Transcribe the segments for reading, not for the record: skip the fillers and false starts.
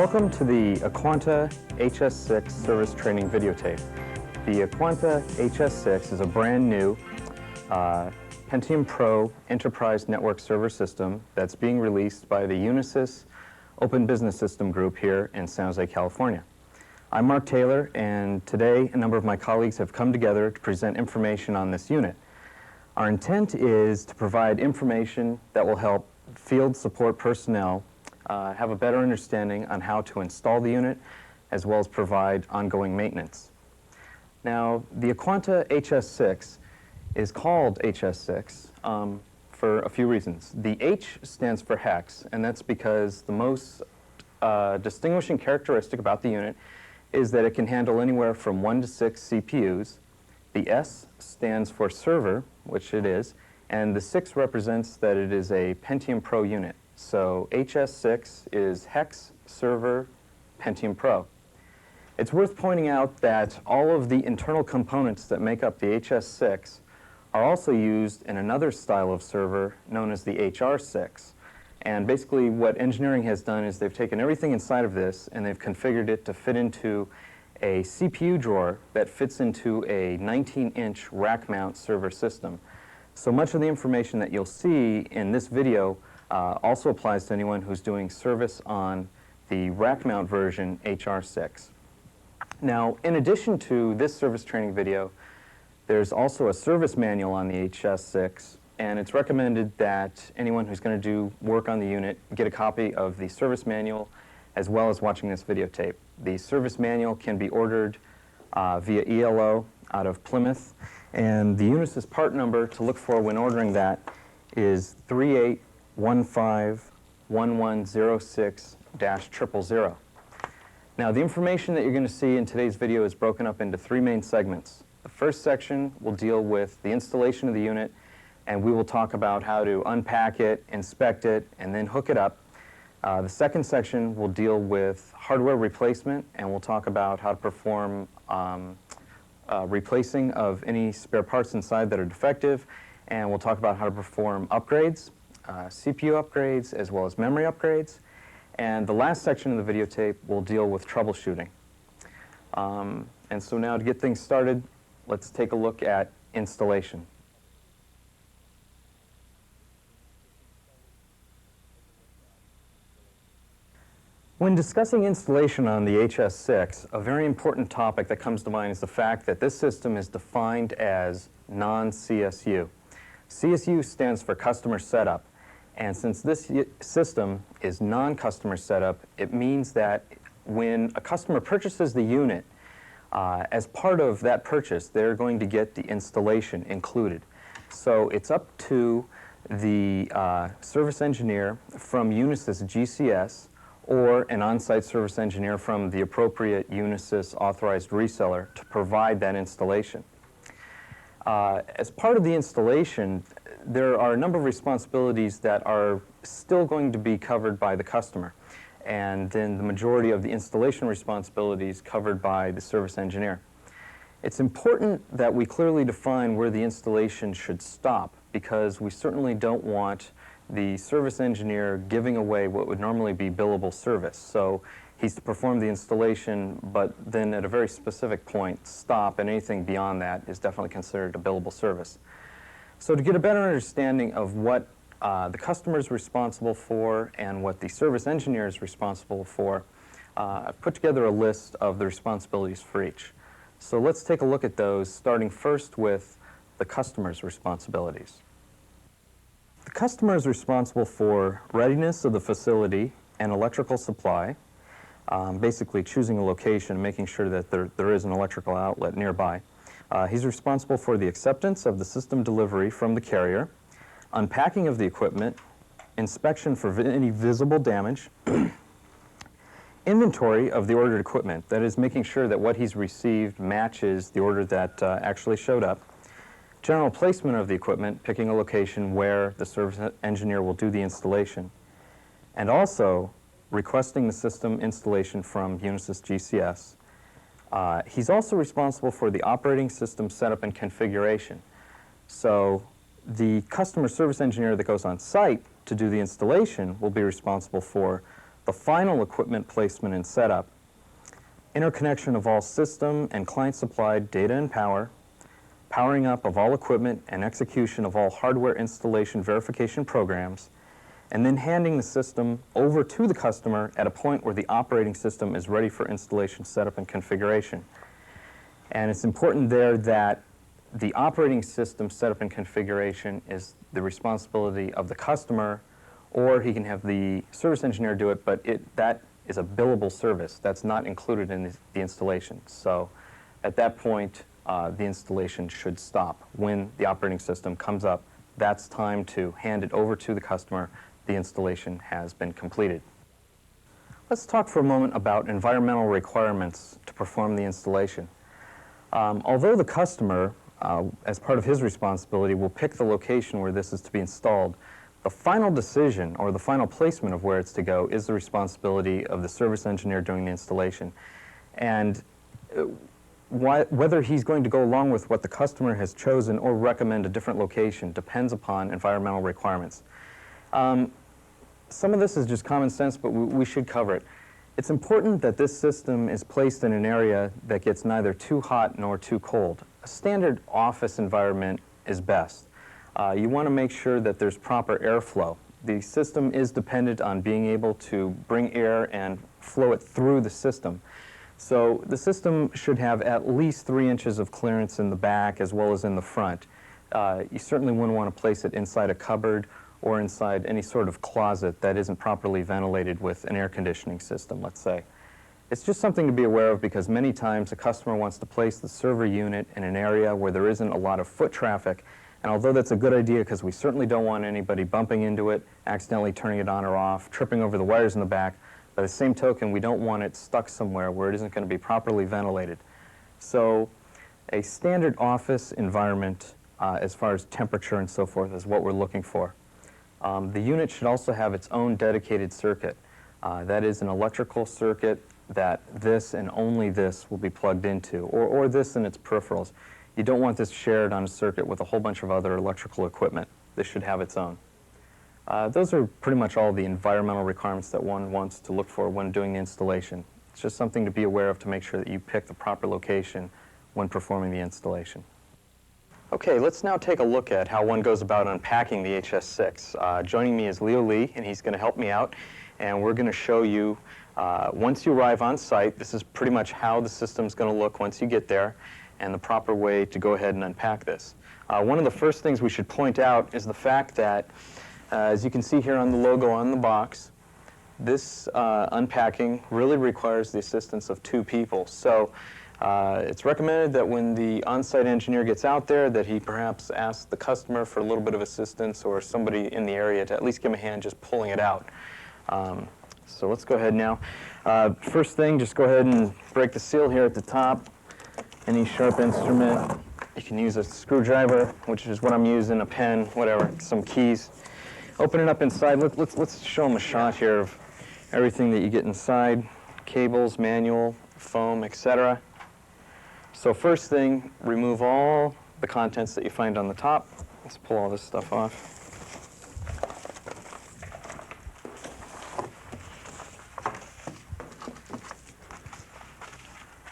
Welcome to the Aquanta HS6 service training videotape. The Aquanta HS6 is a brand new Pentium Pro Enterprise Network Server System that's being released by the Unisys Open Business System Group here in San Jose, California. I'm Mark Taylor, and today a number of my colleagues have come together to present information on this unit. Our intent is to provide information that will help field support personnel have a better understanding on how to install the unit, as well as provide ongoing maintenance. Now, the Aquanta HS6 is called HS6 for a few reasons. The H stands for hex, and that's because the most distinguishing characteristic about the unit is that it can handle anywhere from 1 to 6 CPUs. The S stands for server, which it is, and the 6 represents that it is a Pentium Pro unit. So HS6 is Hex Server Pentium Pro. It's worth pointing out that all of the internal components that make up the HS6 are also used in another style of server known as the HR6. And basically what engineering has done is they've taken everything inside of this and they've configured it to fit into a CPU drawer that fits into a 19-inch rack mount server system. So much of the information that you'll see in this video also applies to anyone who's doing service on the rack mount version HR6. Now, in addition to this service training video, there's also a service manual on the HS6, and it's recommended that anyone who's going to do work on the unit get a copy of the service manual as well as watching this videotape. The service manual can be ordered via ELO out of Plymouth, and the Unisys part number to look for when ordering that is 38151106-000. Now, the information that you're going to see in today's video is broken up into 3 main segments. The first section will deal with the installation of the unit, and we will talk about how to unpack it, inspect it, and then hook it up. The second section will deal with hardware replacement, and we'll talk about how to perform replacing of any spare parts inside that are defective, and we'll talk about how to perform upgrades, CPU upgrades, as well as memory upgrades. And the last section of the videotape will deal with troubleshooting. And so now to get things started, let's take a look at installation. When discussing installation on the HS6, a very important topic that comes to mind is the fact that this system is defined as non-CSU. CSU stands for customer setup, and since this system is non-customer setup, it means that when a customer purchases the unit, as part of that purchase, they're going to get the installation included. So it's up to the service engineer from Unisys GCS or an on-site service engineer from the appropriate Unisys authorized reseller to provide that installation. As part of the installation, there are a number of responsibilities that are still going to be covered by the customer, and then the majority of the installation responsibilities covered by the service engineer. It's important that we clearly define where the installation should stop, because we certainly don't want the service engineer giving away what would normally be billable service. So he's to perform the installation, but then at a very specific point stop, and anything beyond that is definitely considered a billable service. So to get a better understanding of what the customer is responsible for and what the service engineer is responsible for, I've put together a list of the responsibilities for each. So let's take a look at those, starting first with the customer's responsibilities. The customer is responsible for readiness of the facility and electrical supply, basically choosing a location and making sure that there is an electrical outlet nearby. He's responsible for the acceptance of the system delivery from the carrier, unpacking of the equipment, inspection for any visible damage, inventory of the ordered equipment, that is making sure that what he's received matches the order that actually showed up, general placement of the equipment, picking a location where the service engineer will do the installation, and also requesting the system installation from Unisys GCS. He's also responsible for the operating system setup and configuration. So the customer service engineer that goes on site to do the installation will be responsible for the final equipment placement and setup, interconnection of all system and client-supplied data and power, powering up of all equipment and execution of all hardware installation verification programs, and then handing the system over to the customer at a point where the operating system is ready for installation, setup, and configuration. And it's important there that the operating system setup and configuration is the responsibility of the customer, or he can have the service engineer do it, but that is a billable service. That's not included in the installation. So at that point, the installation should stop. When the operating system comes up, that's time to hand it over to the customer. The installation has been completed. Let's talk for a moment about environmental requirements to perform the installation. Although the customer, as part of his responsibility, will pick the location where this is to be installed, the final decision or the final placement of where it's to go is the responsibility of the service engineer during the installation. And whether he's going to go along with what the customer has chosen or recommend a different location depends upon environmental requirements. Some of this is just common sense, but we should cover it. It's important that this system is placed in an area that gets neither too hot nor too cold. A standard office environment is best. You want to make sure that there's proper airflow. The system is dependent on being able to bring air and flow it through the system. So the system should have at least 3 inches of clearance in the back as well as in the front. You certainly wouldn't want to place it inside a cupboard or inside any sort of closet that isn't properly ventilated with an air conditioning system, let's say. It's just something to be aware of because many times a customer wants to place the server unit in an area where there isn't a lot of foot traffic, and although that's a good idea because we certainly don't want anybody bumping into it, accidentally turning it on or off, tripping over the wires in the back, by the same token, we don't want it stuck somewhere where it isn't going to be properly ventilated. So a standard office environment as far as temperature and so forth is what we're looking for. The unit should also have its own dedicated circuit. That is an electrical circuit that this and only this will be plugged into, or this and its peripherals. You don't want this shared on a circuit with a whole bunch of other electrical equipment. This should have its own. Those are pretty much all the environmental requirements that one wants to look for when doing the installation. It's just something to be aware of to make sure that you pick the proper location when performing the installation. Okay, let's now take a look at how one goes about unpacking the HS6. Joining me is Leo Lee, and he's going to help me out, and we're going to show you, once you arrive on site, this is pretty much how the system's going to look once you get there, and the proper way to go ahead and unpack this. One of the first things we should point out is the fact that, as you can see here on the logo on the box, this unpacking really requires the assistance of 2 people. So it's recommended that when the on-site engineer gets out there that he perhaps asks the customer for a little bit of assistance or somebody in the area to at least give him a hand just pulling it out. So let's go ahead now. First thing, just go ahead and break the seal here at the top. Any sharp instrument. You can use a screwdriver, which is what I'm using, a pen, whatever, some keys. Open it up inside. Let's show them a shot here of everything that you get inside. Cables, manual, foam, etc. So first thing, remove all the contents that you find on the top. Let's pull all this stuff off.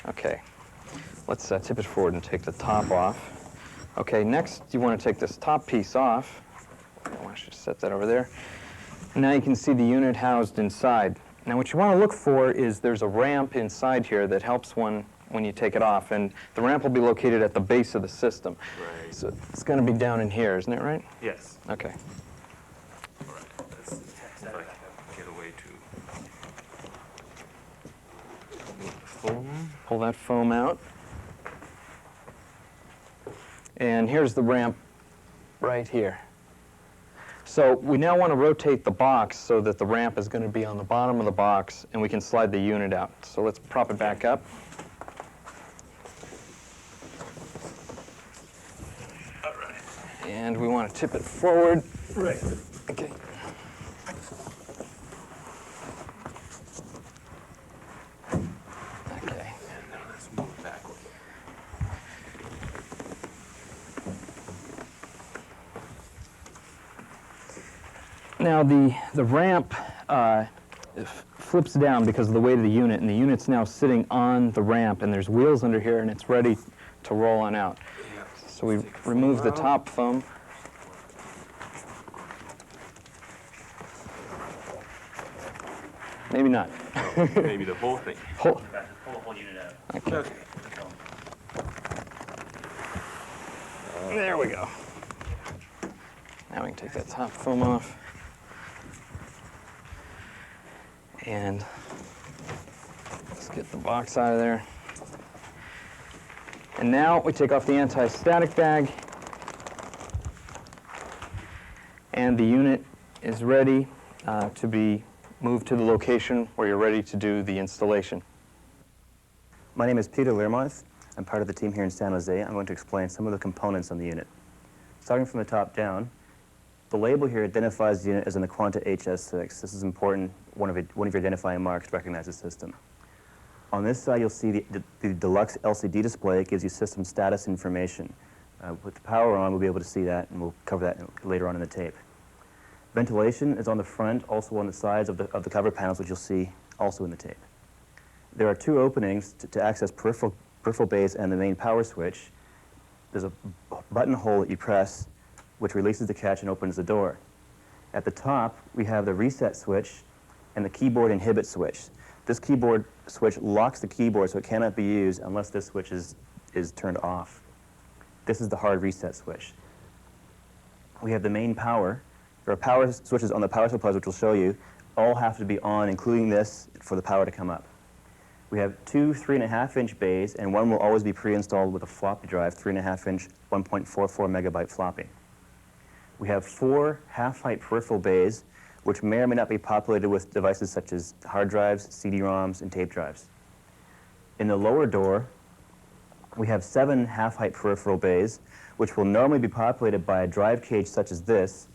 Okay, let's tip it forward and take the top off. Okay, next you want to take this top piece off. I want to just set that over there. Now you can see the unit housed inside. Now what you want to look for is there's a ramp inside here that helps one when you take it off, and the ramp will be located at the base of the system. Right. So it's going to be down in here, isn't it right? Yes. Okay. All right. Let's see if I can get away to move the foam. Pull that foam out. And here's the ramp right here. So we now want to rotate the box so that the ramp is going to be on the bottom of the box and we can slide the unit out. So let's prop it back up. All right. And we want to tip it forward. Right. Okay. Okay. And now let's move backward. Now the ramp flips down because of the weight of the unit, and the unit's now sitting on the ramp, and there's wheels under here, and it's ready to roll on out. So we remove the top foam. Maybe not. Maybe the whole thing. Pull. Pull the whole unit out. Okay. There we go. Now we can take that top foam off. And let's get the box out of there. And now we take off the anti-static bag. And the unit is ready to be moved to the location where you're ready to do the installation. My name is Peter Learmonth. I'm part of the team here in San Jose. I'm going to explain some of the components on the unit. Starting from the top down, the label here identifies the unit as an Aquanta HS6. This is important, one of your identifying marks to recognize the system. On this side, you'll see the deluxe LCD display. It gives you system status information. With the power on, we'll be able to see that, and we'll cover that later on in the tape. Ventilation is on the front, also on the sides of the cover panels, which you'll see also in the tape. There are two openings to access peripheral bays and the main power switch. There's a button hole that you press, which releases the catch and opens the door. At the top, we have the reset switch and the keyboard inhibit switch. This keyboard switch locks the keyboard so it cannot be used unless this switch is turned off. This is the hard reset switch. We have the main power. There are power switches on the power supplies, which we'll show you. All have to be on, including this, for the power to come up. We have two 3.5-inch bays, and one will always be pre-installed with a floppy drive, 3.5-inch, 1.44 megabyte floppy. We have four half-height peripheral bays, which may or may not be populated with devices such as hard drives, CD-ROMs, and tape drives. In the lower door, we have 7 half-height peripheral bays, which will normally be populated by a drive cage such as this,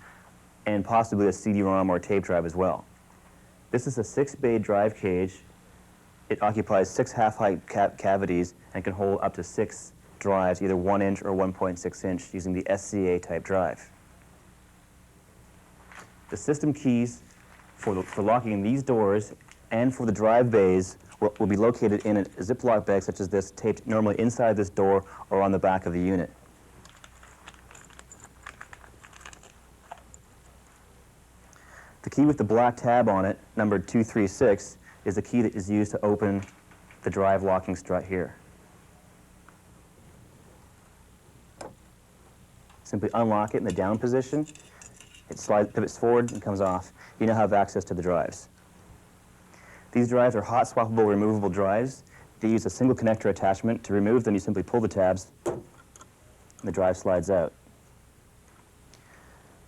and possibly a CD-ROM or tape drive as well. This is a 6-bay drive cage. It occupies 6 half-height cavities and can hold up to 6 drives, either 1-inch or 1.6-inch, using the SCA type drive. The system keys for locking these doors and for the drive bays will be located in a Ziploc bag such as this, taped normally inside this door or on the back of the unit. The key with the black tab on it, numbered 236, is the key that is used to open the drive locking strut here. Simply unlock it in the down position. It pivots forward and comes off. You now have access to the drives. These drives are hot swappable removable drives. They use a single connector attachment. To remove them, you simply pull the tabs and the drive slides out.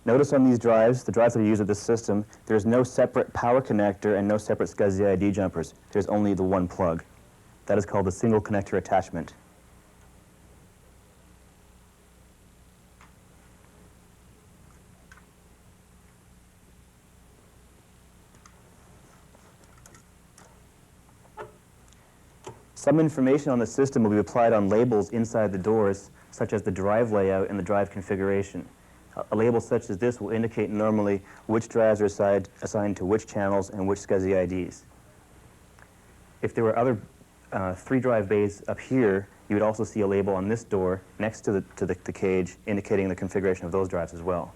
Notice on these drives, the drives that are used with this system, there's no separate power connector and no separate SCSI ID jumpers. There's only the one plug. That is called the single connector attachment. Some information on the system will be applied on labels inside the doors, such as the drive layout and the drive configuration. A label such as this will indicate normally which drives are assigned to which channels and which SCSI IDs. If there were other 3 drive bays up here, you would also see a label on this door next to the cage indicating the configuration of those drives as well.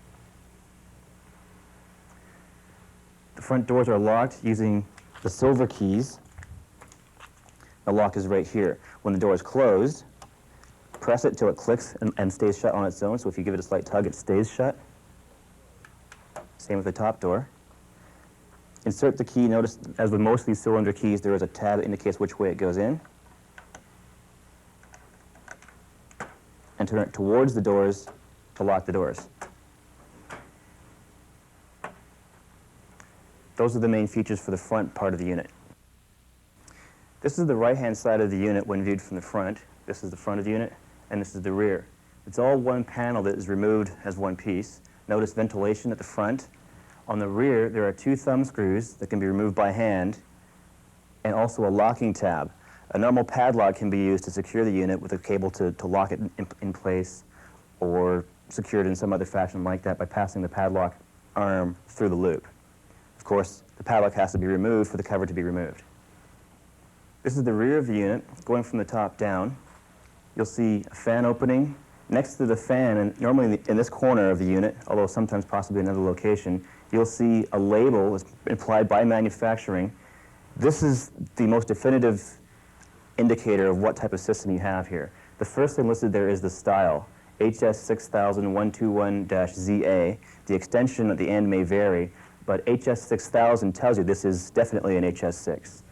The front doors are locked using the silver keys. The lock is right here. When the door is closed, press it till it clicks and stays shut on its own. So if you give it a slight tug, it stays shut. Same with the top door. Insert the key. Notice, as with most of these cylinder keys, there is a tab that indicates which way it goes in. And turn it towards the doors to lock the doors. Those are the main features for the front part of the unit. This is the right-hand side of the unit when viewed from the front. This is the front of the unit, and this is the rear. It's all one panel that is removed as one piece. Notice ventilation at the front. On the rear, there are 2 thumb screws that can be removed by hand, and also a locking tab. A normal padlock can be used to secure the unit with a cable to lock it in place, or secure it in some other fashion like that by passing the padlock arm through the loop. Of course, the padlock has to be removed for the cover to be removed. This is the rear of the unit. Going from the top down, you'll see a fan opening. Next to the fan, and normally in this corner of the unit, although sometimes possibly another location, you'll see a label that's applied by manufacturing. This is the most definitive indicator of what type of system you have here. The first thing listed there is the style, HS6121-ZA. The extension at the end may vary, but HS6000 tells you this is definitely an HS6.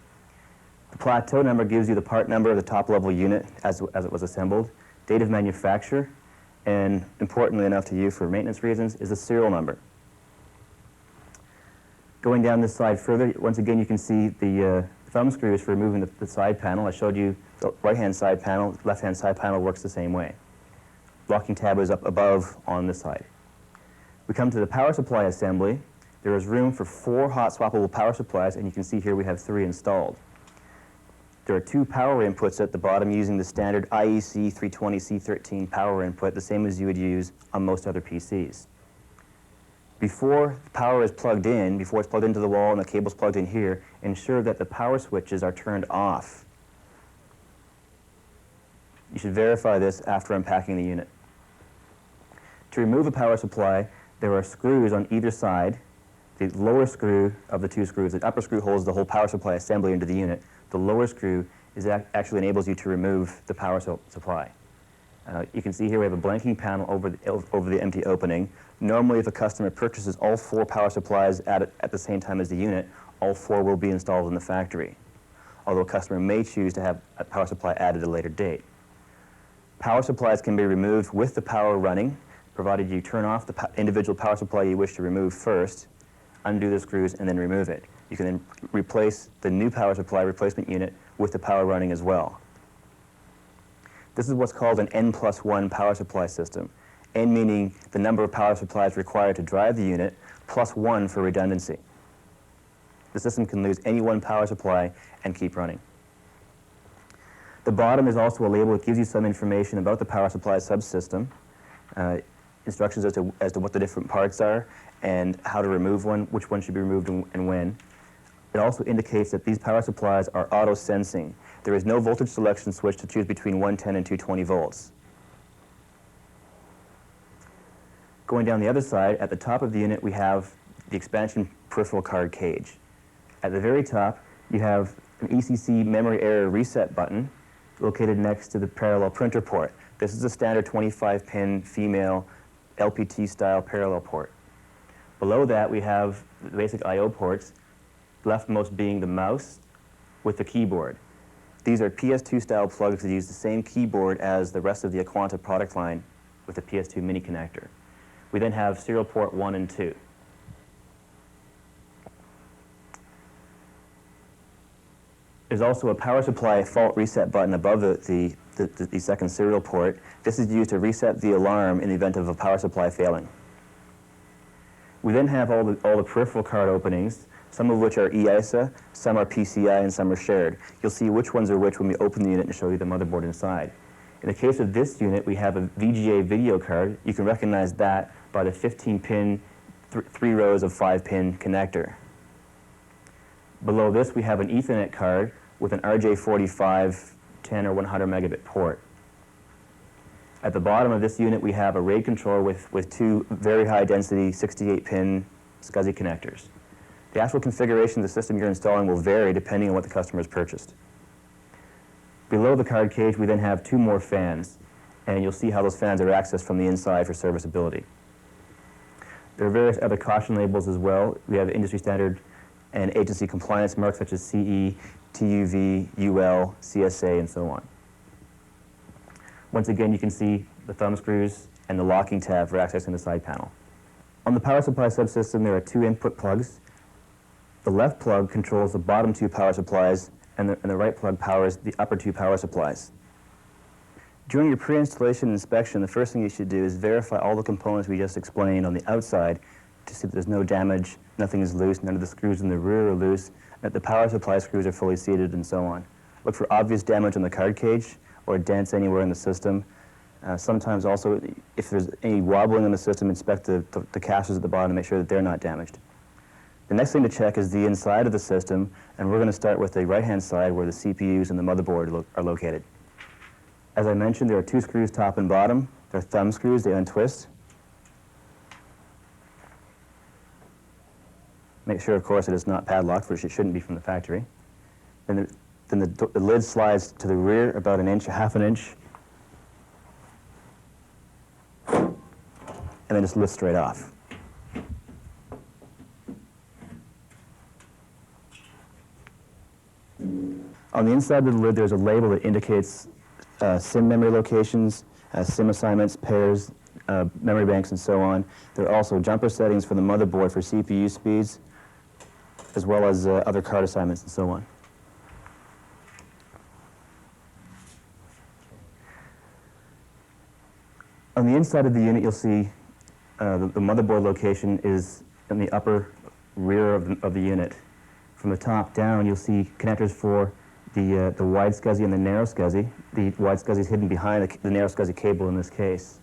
The plateau number gives you the part number of the top-level unit as it was assembled, date of manufacture, and importantly enough to you for maintenance reasons is the serial number. Going down this side further, once again you can see the thumb screws for removing the side panel. I showed you the right-hand side panel, left-hand side panel works the same way. Locking tab is up above on this side. We come to the power supply assembly. There is room for 4 hot swappable power supplies, and you can see here we have 3 installed. There are 2 power inputs at the bottom using the standard IEC 320C13 power input, the same as you would use on most other PCs. Before the power is plugged in, before it's plugged into the wall and the cable's plugged in here, ensure that the power switches are turned off. You should verify this after unpacking the unit. To remove a power supply, there are screws on either side. The lower screw of the 2 screws, the upper screw holds the whole power supply assembly into the unit. The lower screw actually enables you to remove the power supply. You can see here we have a blanking panel over the empty opening. Normally, if a customer purchases all 4 power supplies at the same time as the unit, all 4 will be installed in the factory, although a customer may choose to have a power supply added at a later date. Power supplies can be removed with the power running, provided you turn off the individual power supply you wish to remove first, undo the screws, and then remove it. You can then replace the new power supply replacement unit with the power running as well. This is what's called an N+1 power supply system. N meaning the number of power supplies required to drive the unit, plus 1 for redundancy. The system can lose any one power supply and keep running. The bottom is also a label that gives you some information about the power supply subsystem, instructions as to what the different parts are and how to remove one, which one should be removed and when. It also indicates that these power supplies are auto-sensing. There is no voltage selection switch to choose between 110 and 220 volts. Going down the other side, at the top of the unit, we have the expansion peripheral card cage. At the very top, you have an ECC memory error reset button located next to the parallel printer port. This is a standard 25-pin female LPT-style parallel port. Below that, we have the basic I/O ports, leftmost being the mouse with the keyboard. These are PS2-style plugs that use the same keyboard as the rest of the Aquanta product line with the PS2 mini connector. We then have serial port 1 and 2. There's also a power supply fault reset button above the second serial port. This is used to reset the alarm in the event of a power supply failing. We then have all the peripheral card openings, some of which are EISA, some are PCI, and some are shared. You'll see which ones are which when we open the unit and show you the motherboard inside. In the case of this unit, we have a VGA video card. You can recognize that by the 15-pin, 3 rows of 5-pin connector. Below this, we have an Ethernet card with an RJ45 10 or 100 megabit port. At the bottom of this unit, we have a RAID controller with 2 very high-density 68-pin SCSI connectors. The actual configuration of the system you're installing will vary depending on what the customer has purchased. Below the card cage, we then have 2 more fans, and you'll see how those fans are accessed from the inside for serviceability. There are various other caution labels as well. We have industry standard and agency compliance marks such as CE, TUV, UL, CSA, and so on. Once again, you can see the thumb screws and the locking tab for accessing the side panel. On the power supply subsystem, there are 2 input plugs. The left plug controls the bottom 2 power supplies, and the right plug powers the upper 2 power supplies. During your pre-installation inspection, the first thing you should do is verify all the components we just explained on the outside to see that there's no damage, nothing is loose, none of the screws in the rear are loose, that the power supply screws are fully seated, and so on. Look for obvious damage on the card cage or dents anywhere in the system. Sometimes also, if there's any wobbling in the system, inspect the caches at the bottom to make sure that they're not damaged. The next thing to check is the inside of the system, and we're going to start with the right-hand side where the CPUs and the motherboard are located. As I mentioned, there are two screws, top and bottom. They're thumb screws, they untwist. Make sure, of course, that it's not padlocked, which it shouldn't be from the factory. Then the lid slides to the rear about an inch, half an inch, and then just lifts straight off. On the inside of the lid, there's a label that indicates SIM memory locations, SIM assignments, pairs, memory banks, and so on. There are also jumper settings for the motherboard for CPU speeds, as well as other card assignments and so on. On the inside of the unit, you'll see the motherboard location is in the upper rear of the unit. From the top down, you'll see connectors for the wide SCSI and the narrow SCSI. The wide SCSI is hidden behind the narrow SCSI cable in this case.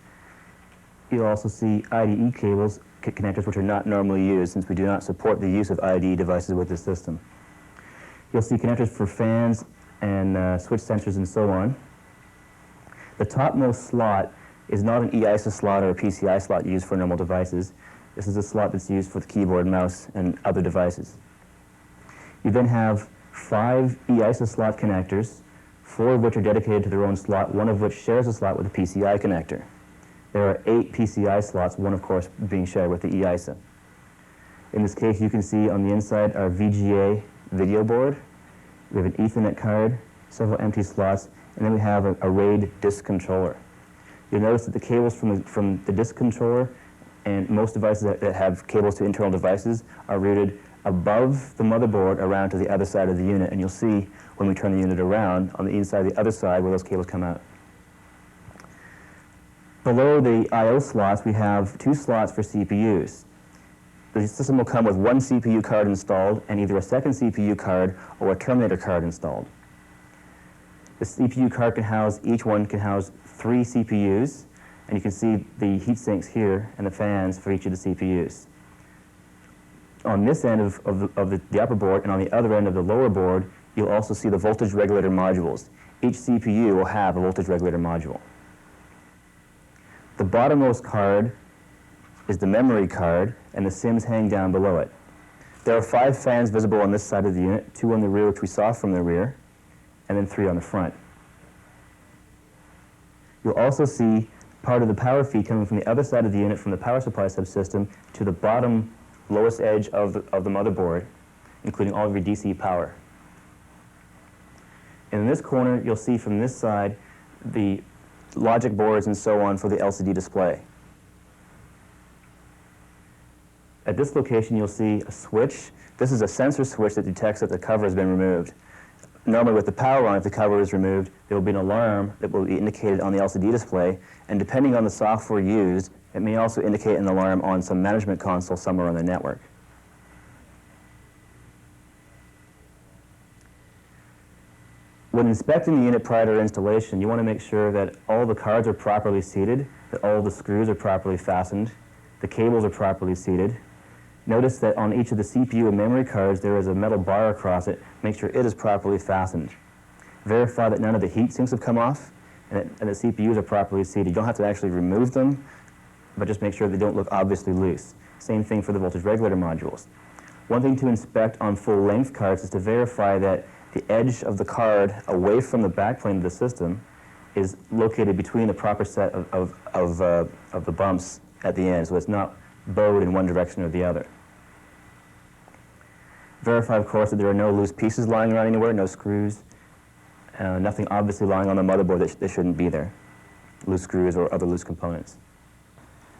You'll also see IDE cables, connectors which are not normally used since we do not support the use of IDE devices with this system. You'll see connectors for fans and switch sensors and so on. The topmost slot is not an EISA slot or a PCI slot used for normal devices. This is a slot that's used for the keyboard, mouse, and other devices. You then have 5 EISA slot connectors, 4 of which are dedicated to their own slot, one of which shares a slot with a PCI connector. There are 8 PCI slots, one of course being shared with the EISA. In this case, you can see on the inside our VGA video board. We have an Ethernet card, several empty slots, and then we have a RAID disk controller. You'll notice that the cables from the disk controller and most devices that have cables to internal devices are routed above the motherboard around to the other side of the unit, and you'll see when we turn the unit around on the inside of the other side where those cables come out. Below the I/O slots, we have 2 slots for CPUs. The system will come with 1 CPU card installed and either a second CPU card or a terminator card installed. The CPU card each one can house 3 CPUs, and you can see the heat sinks here and the fans for each of the CPUs. On this end of the upper board and on the other end of the lower board, you'll also see the voltage regulator modules. Each CPU will have a voltage regulator module. The bottommost card is the memory card, and the SIMs hang down below it. There are 5 fans visible on this side of the unit, 2 on the rear, which we saw from the rear, and then 3 on the front. You'll also see part of the power feed coming from the other side of the unit from the power supply subsystem to the bottom lowest edge of the motherboard, including all of your DC power. And in this corner, you'll see from this side the logic boards and so on for the LCD display. At this location, you'll see a switch. This is a sensor switch that detects that the cover has been removed. Normally with the power on, if the cover is removed, there will be an alarm that will be indicated on the LCD display, and depending on the software used, it may also indicate an alarm on some management console somewhere on the network. When inspecting the unit prior to installation, you want to make sure that all the cards are properly seated, that all the screws are properly fastened, the cables are properly seated. Notice that on each of the CPU and memory cards there is a metal bar across it. Make sure it is properly fastened. Verify that none of the heat sinks have come off and the CPUs are properly seated. You don't have to actually remove them, but just make sure they don't look obviously loose. Same thing for the voltage regulator modules. One thing to inspect on full-length cards is to verify that the edge of the card away from the backplane of the system is located between the proper set of the bumps at the end, so it's not bowed in one direction or the other. Verify, of course, that there are no loose pieces lying around anywhere, no screws, nothing obviously lying on the motherboard that shouldn't be there, loose screws or other loose components.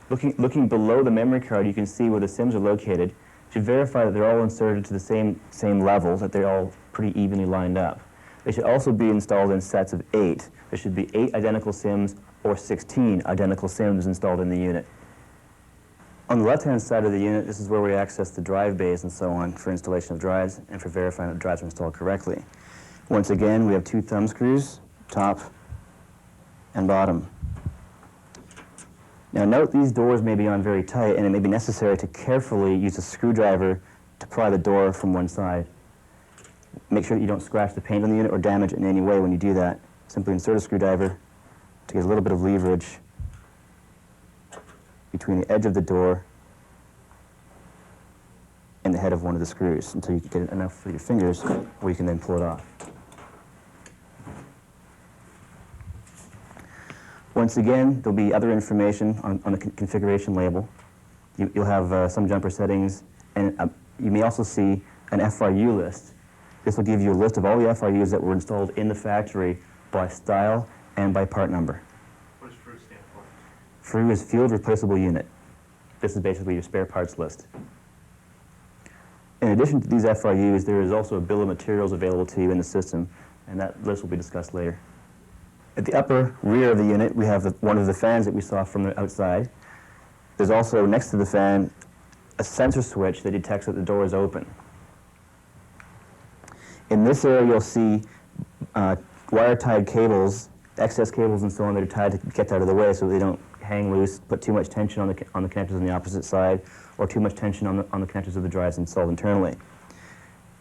Looking below the memory card, you can see where the SIMs are located. You should verify that they're all inserted to the same level, that they're all pretty evenly lined up. They should also be installed in sets of 8. There should be 8 identical SIMs or 16 identical SIMs installed in the unit. On the left-hand side of the unit, this is where we access the drive bays and so on for installation of drives and for verifying that drives are installed correctly. Once again, we have 2 thumb screws, top and bottom. Now note these doors may be on very tight, and it may be necessary to carefully use a screwdriver to pry the door from one side. Make sure that you don't scratch the paint on the unit or damage it in any way when you do that. Simply insert a screwdriver to get a little bit of leverage between the edge of the door and the head of one of the screws until you get enough for your fingers where you can then pull it off. Once again, there'll be other information on the configuration label. You'll have some jumper settings, and you may also see an FRU list. This will give you a list of all the FRUs that were installed in the factory by style and by part number. What does FRU stand for? FRU is Field Replaceable Unit. This is basically your spare parts list. In addition to these FRUs, there is also a bill of materials available to you in the system, and that list will be discussed later. At the upper rear of the unit, we have one of the fans that we saw from the outside. There's also, next to the fan, a sensor switch that detects that the door is open. In this area, you'll see wire-tied cables, excess cables and so on that are tied to get out of the way so they don't hang loose, put too much tension on the connectors on the opposite side, or too much tension on the connectors of the drives installed internally.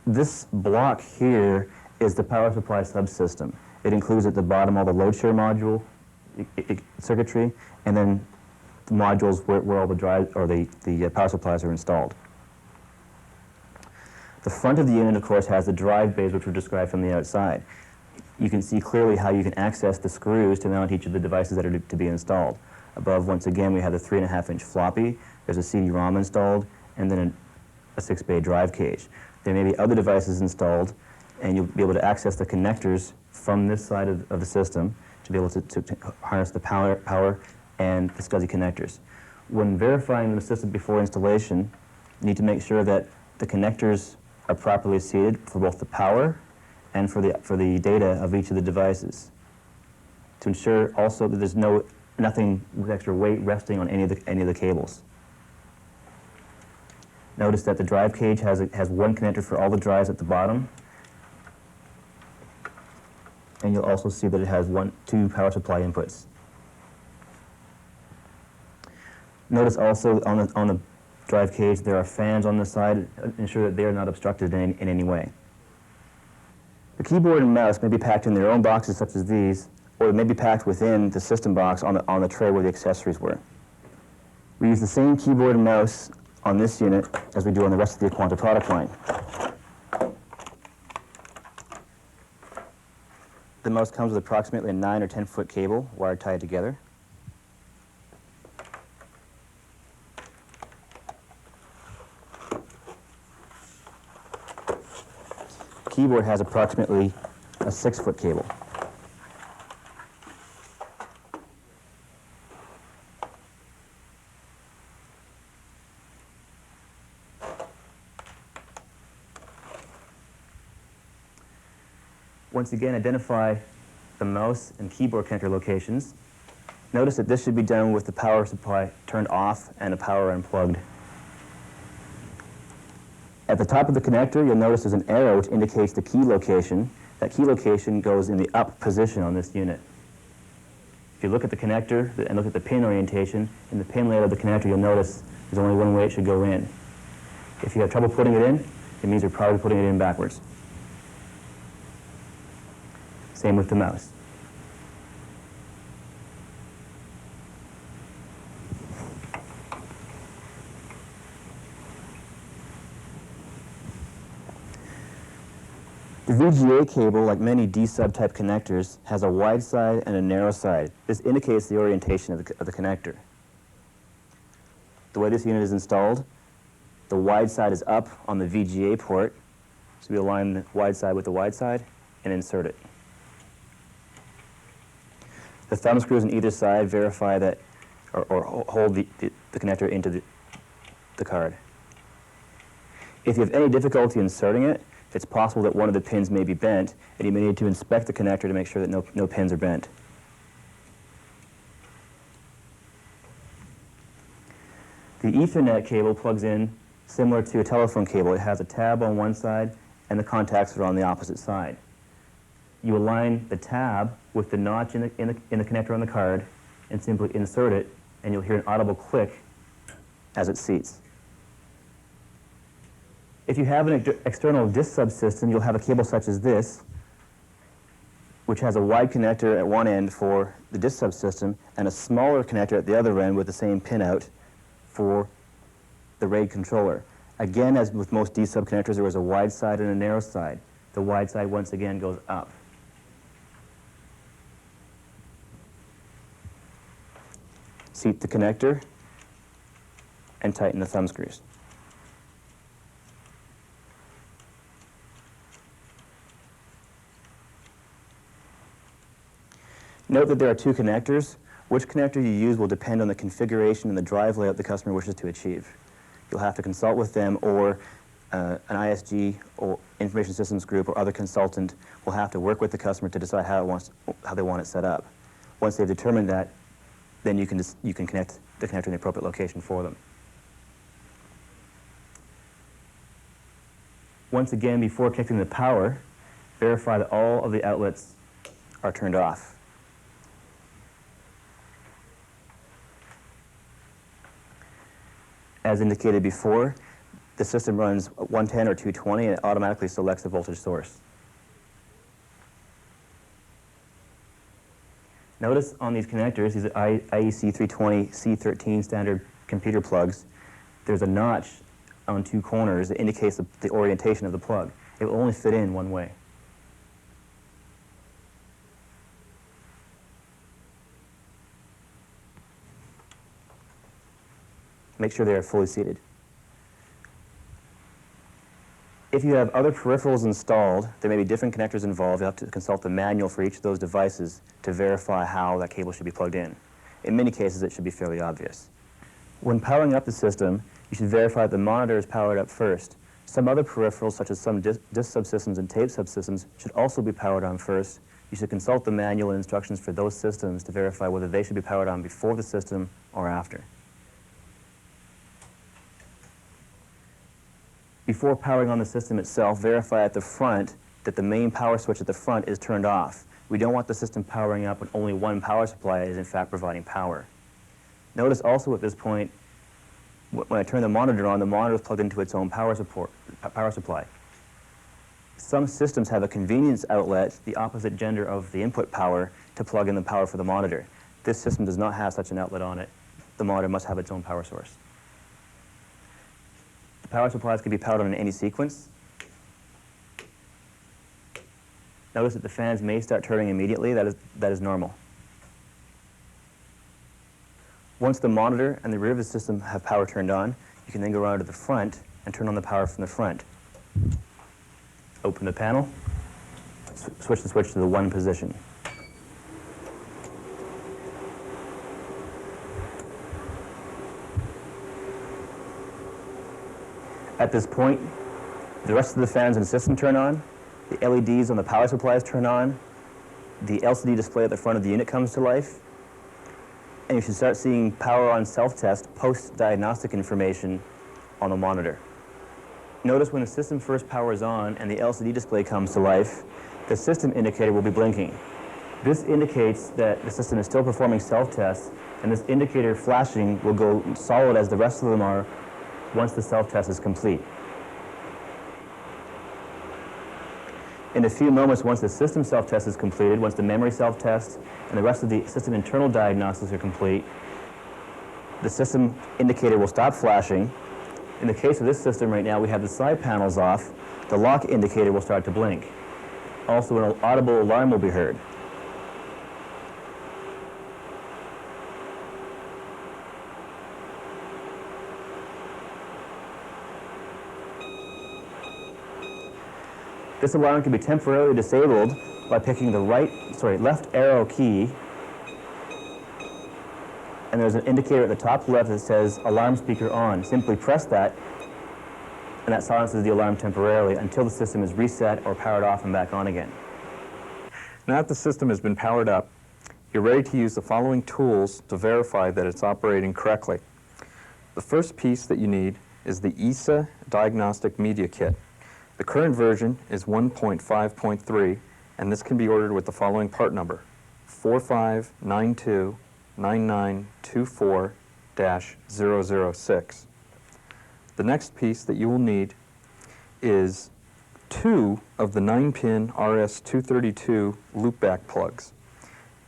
This block here is the power supply subsystem. It includes at the bottom all the load share module circuitry, and then the modules where all the drive or the power supplies are installed. The front of the unit, of course, has the drive bays, which were described from the outside. You can see clearly how you can access the screws to mount each of the devices that are to be installed. Above, once again, we have the 3.5-inch floppy. There's a CD-ROM installed, and then a 6-bay drive cage. There may be other devices installed, and you'll be able to access the connectors from this side of the system to be able to harness the power and the SCSI connectors. When verifying the system before installation, you need to make sure that the connectors are properly seated for both the power and for the data of each of the devices. To ensure also that there's nothing with extra weight resting on any of the cables. Notice that the drive cage has one connector for all the drives at the bottom, and you'll also see that it has two power supply inputs. Notice also on the drive cage there are fans on the side. Ensure that they are not obstructed in any way. The keyboard and mouse may be packed in their own boxes such as these, or they may be packed within the system box on the tray where the accessories were. We use the same keyboard and mouse on this unit as we do on the rest of the Aquanta product line. The mouse comes with approximately a 9 or 10-foot cable wired tied together. The keyboard has approximately a 6-foot cable. Once again, identify the mouse and keyboard connector locations. Notice that this should be done with the power supply turned off and the power unplugged. At the top of the connector, you'll notice there's an arrow which indicates the key location. That key location goes in the up position on this unit. If you look at the connector and look at the pin orientation, in the pin layout of the connector, you'll notice there's only one way it should go in. If you have trouble putting it in, it means you're probably putting it in backwards. Same with the mouse. The VGA cable, like many D-sub type connectors, has a wide side and a narrow side. This indicates the orientation of the connector. The way this unit is installed, the wide side is up on the VGA port, so we align the wide side with the wide side and insert it. The thumb screws on either side verify that, or hold the connector into the card. If you have any difficulty inserting it, it's possible that one of the pins may be bent, and you may need to inspect the connector to make sure that no pins are bent. The Ethernet cable plugs in similar to a telephone cable. It has a tab on one side, and the contacts are on the opposite side. You align the tab with the notch in the connector on the card and simply insert it, and you'll hear an audible click as it seats. If you have an external disk subsystem, you'll have a cable such as this, which has a wide connector at one end for the disk subsystem and a smaller connector at the other end with the same pin out for the RAID controller. Again, as with most D sub connectors, there was a wide side and a narrow side. The wide side, once again, goes up. Seat the connector and tighten the thumb screws. Note that there are two connectors. Which connector you use will depend on the configuration and the drive layout the customer wishes to achieve. You'll have to consult with them, or an ISG or Information Systems Group or other consultant will have to work with the customer to decide how they want it set up. Once they've determined that, then you can connect the connector in the appropriate location for them. Once again, before connecting the power, verify that all of the outlets are turned off. As indicated before, the system runs 110 or 220 and it automatically selects the voltage source. Notice on these connectors, these are IEC 320 C13 standard computer plugs, there's a notch on two corners that indicates the orientation of the plug. It will only fit in one way. Make sure they are fully seated. If you have other peripherals installed, there may be different connectors involved. You'll have to consult the manual for each of those devices to verify how that cable should be plugged in. In many cases, it should be fairly obvious. When powering up the system, you should verify that the monitor is powered up first. Some other peripherals, such as some disk subsystems and tape subsystems, should also be powered on first. You should consult the manual and instructions for those systems to verify whether they should be powered on before the system or after. Before powering on the system itself, verify at the front that the main power switch at the front is turned off. We don't want the system powering up when only one power supply is in fact providing power. Notice also at this point, when I turn the monitor on, the monitor is plugged into its own power supply. Some systems have a convenience outlet, the opposite gender of the input power, to plug in the power for the monitor. This system does not have such an outlet on it. The monitor must have its own power source. Power supplies can be powered on in any sequence. Notice that the fans may start turning immediately. That is normal. Once the monitor and the rear of the system have power turned on, you can then go around to the front and turn on the power from the front. Open the panel, switch the switch to the 1 position. At this point, the rest of the fans in the system turn on, the LEDs on the power supplies turn on, the LCD display at the front of the unit comes to life, and you should start seeing power on self-test post-diagnostic information on the monitor. Notice when the system first powers on and the LCD display comes to life, the system indicator will be blinking. This indicates that the system is still performing self-tests, and this indicator flashing will go solid as the rest of them are once the self-test is complete. In a few moments, once the system self-test is completed, once the memory self-test and the rest of the system internal diagnostics are complete, the system indicator will stop flashing. In the case of this system right now, we have the side panels off. The lock indicator will start to blink. Also, an audible alarm will be heard. This alarm can be temporarily disabled by picking the left arrow key, and there's an indicator at the top left that says alarm speaker on. Simply press that, and that silences the alarm temporarily until the system is reset or powered off and back on again. Now that the system has been powered up, you're ready to use the following tools to verify that it's operating correctly. The first piece that you need is the ESA Diagnostic Media Kit. The current version is 1.5.3, and this can be ordered with the following part number, 45929924-006. The next piece that you will need is 2 of the 9-pin RS-232 loopback plugs.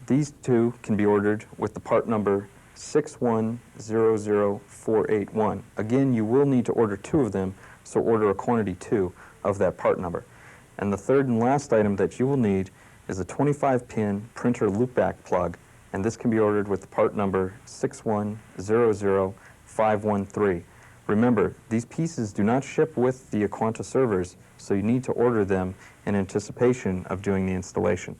These 2 can be ordered with the part number 6100481. Again, you will need to order 2 of them, so order a quantity 2 of that part number. And the third and last item that you will need is a 25-pin printer loopback plug, and this can be ordered with the part number 6100513. Remember, these pieces do not ship with the Aquanta servers, so you need to order them in anticipation of doing the installation.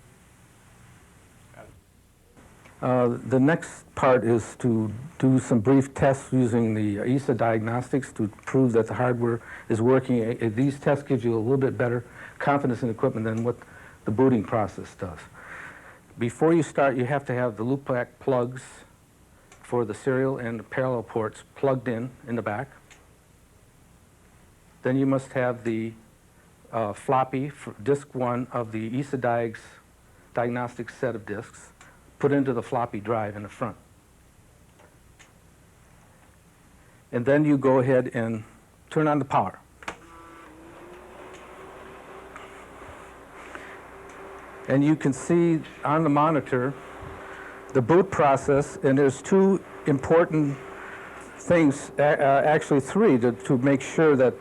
The next part is to do some brief tests using the ESA diagnostics to prove that the hardware is working. These tests give you a little bit better confidence in the equipment than what the booting process does. Before you start, you have to have the loopback plugs for the serial and the parallel ports plugged in the back. Then you must have the floppy for disk 1 of the ESA diagnostic set of disks put into the floppy drive in the front. And then you go ahead and turn on the power. And you can see on the monitor the boot process, and there's 2 important things, actually 3, to make sure that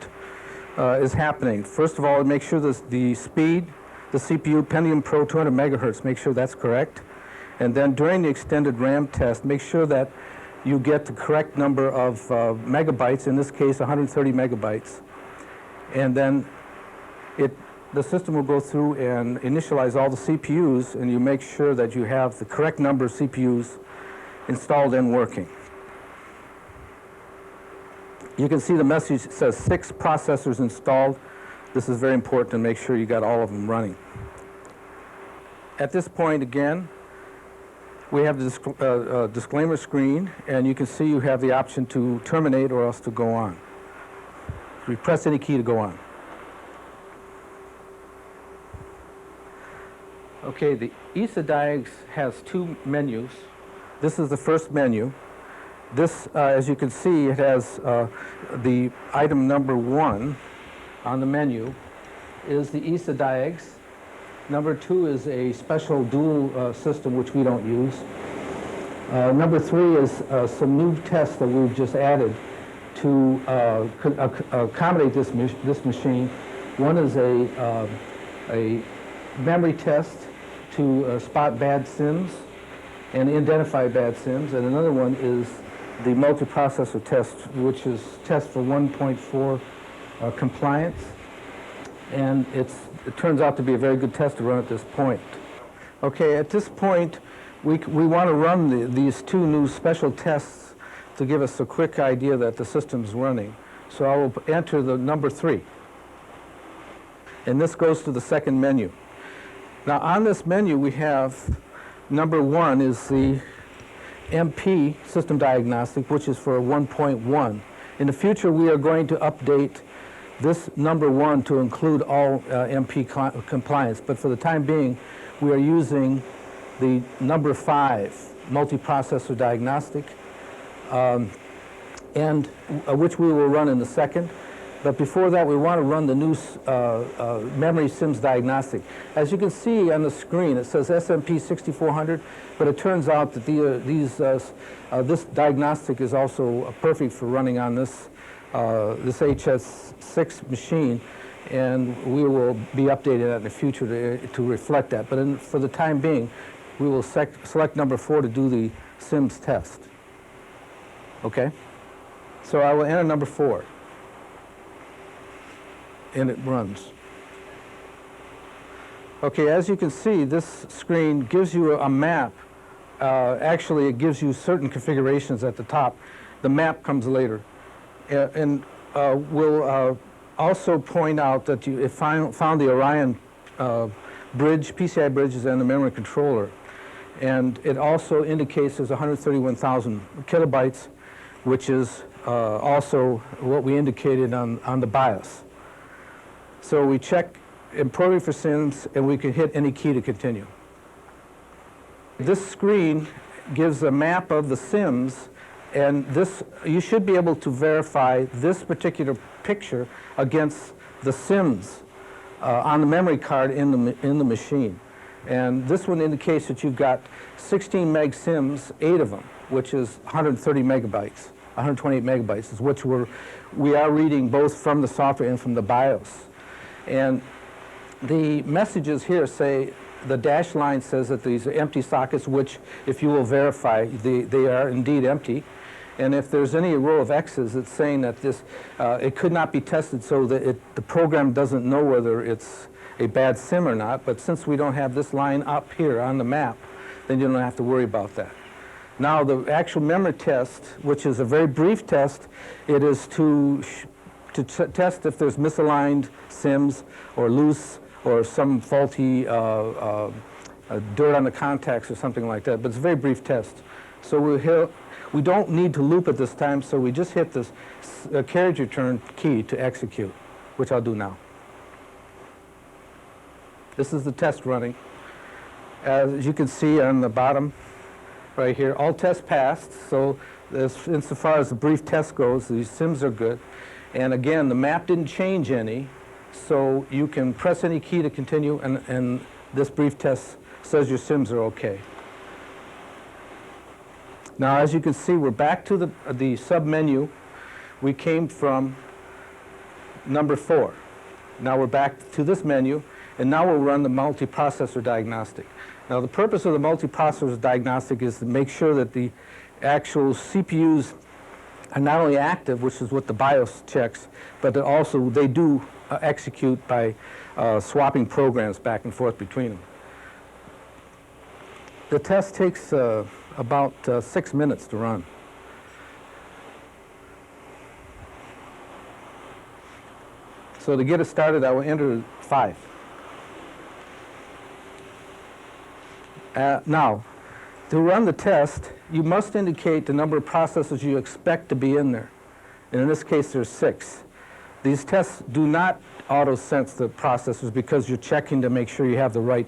is happening. First of all, make sure the speed, the CPU Pentium Pro 200 megahertz, make sure that's correct. And then during the extended RAM test, make sure that you get the correct number of megabytes, in this case 130 megabytes. And then the system will go through and initialize all the CPUs, and you make sure that you have the correct number of CPUs installed and working. You can see the message says 6 processors installed. This is very important to make sure you got all of them running. At this point, again, we have the disclaimer screen, and you can see you have the option to terminate or else to go on. So you press any key to go on. Okay, the ESA Diags has 2 menus. This is the first menu. This, as you can see, it has the item number 1 on the menu is the ESA Diags. Number 2 is a special dual system, which we don't use. Number 3 is some new tests that we've just added to accommodate this machine. One is a memory test to spot bad SIMs and identify bad SIMs, and another one is the multiprocessor test, which is test for 1.4 compliance, and it turns out to be a very good test to run at this point. Okay, at this point, we want to run these 2 new special tests to give us a quick idea that the system's running. So I will enter the number 3, and this goes to the second menu. Now on this menu we have number 1 is the MP system diagnostic, which is for 1.1. In the future we are going to update this number 1 to include all MP compliance, but for the time being we are using the number 5 multiprocessor diagnostic, and which we will run in a second. But before that, we want to run the new memory SIMS diagnostic. As you can see on the screen, it says SMP 6400, but it turns out that this diagnostic is also perfect for running on this HS6 machine, and we will be updating that in the future to reflect that. But for the time being, we will select number 4 to do the SIMS test. Okay? So I will enter number 4. And it runs. Okay, as you can see, this screen gives you a map. Actually, it gives you certain configurations at the top. The map comes later. And we'll also point out that it found the Orion bridge, PCI bridges, and the memory controller. And it also indicates there's 131,000 kilobytes, which is also what we indicated on the BIOS. So we check improving for SIMs, and we can hit any key to continue. This screen gives a map of the SIMs, and you should be able to verify this particular picture against the SIMs on the memory card in the machine. And this one indicates that you've got 16 meg SIMs, 8 of them, which is 130 megabytes, 128 megabytes, is which we are reading both from the software and from the BIOS. And the messages here say, the dash line says that these are empty sockets, which, if you will verify, they are indeed empty. And if there's any row of X's, it's saying that this, it could not be tested, so that the program doesn't know whether it's a bad SIM or not. But since we don't have this line up here on the map, then you don't have to worry about that. Now, the actual memory test, which is a very brief test, it is to test if there's misaligned SIMs or loose or some faulty dirt on the contacts or something like that. But it's a very brief test. So we don't need to loop at this time, so we just hit this carriage return key to execute, which I'll do now. This is the test running. As you can see on the bottom right here, all tests passed. So insofar as the brief test goes, these SIMs are good. And again, the map didn't change any, so you can press any key to continue, and this brief test says your SIMs are okay. Now, as you can see, we're back to the sub-menu. We came from number 4. Now we're back to this menu, and now we'll run the multiprocessor diagnostic. Now, the purpose of the multiprocessor diagnostic is to make sure that the actual CPUs are not only active, which is what the BIOS checks, but that also they do execute by swapping programs back and forth between them. The test takes about 6 minutes to run. So to get it started, I will enter 5. Now, to run the test, you must indicate the number of processors you expect to be in there. And in this case, there's 6. These tests do not auto-sense the processors because you're checking to make sure you have the right.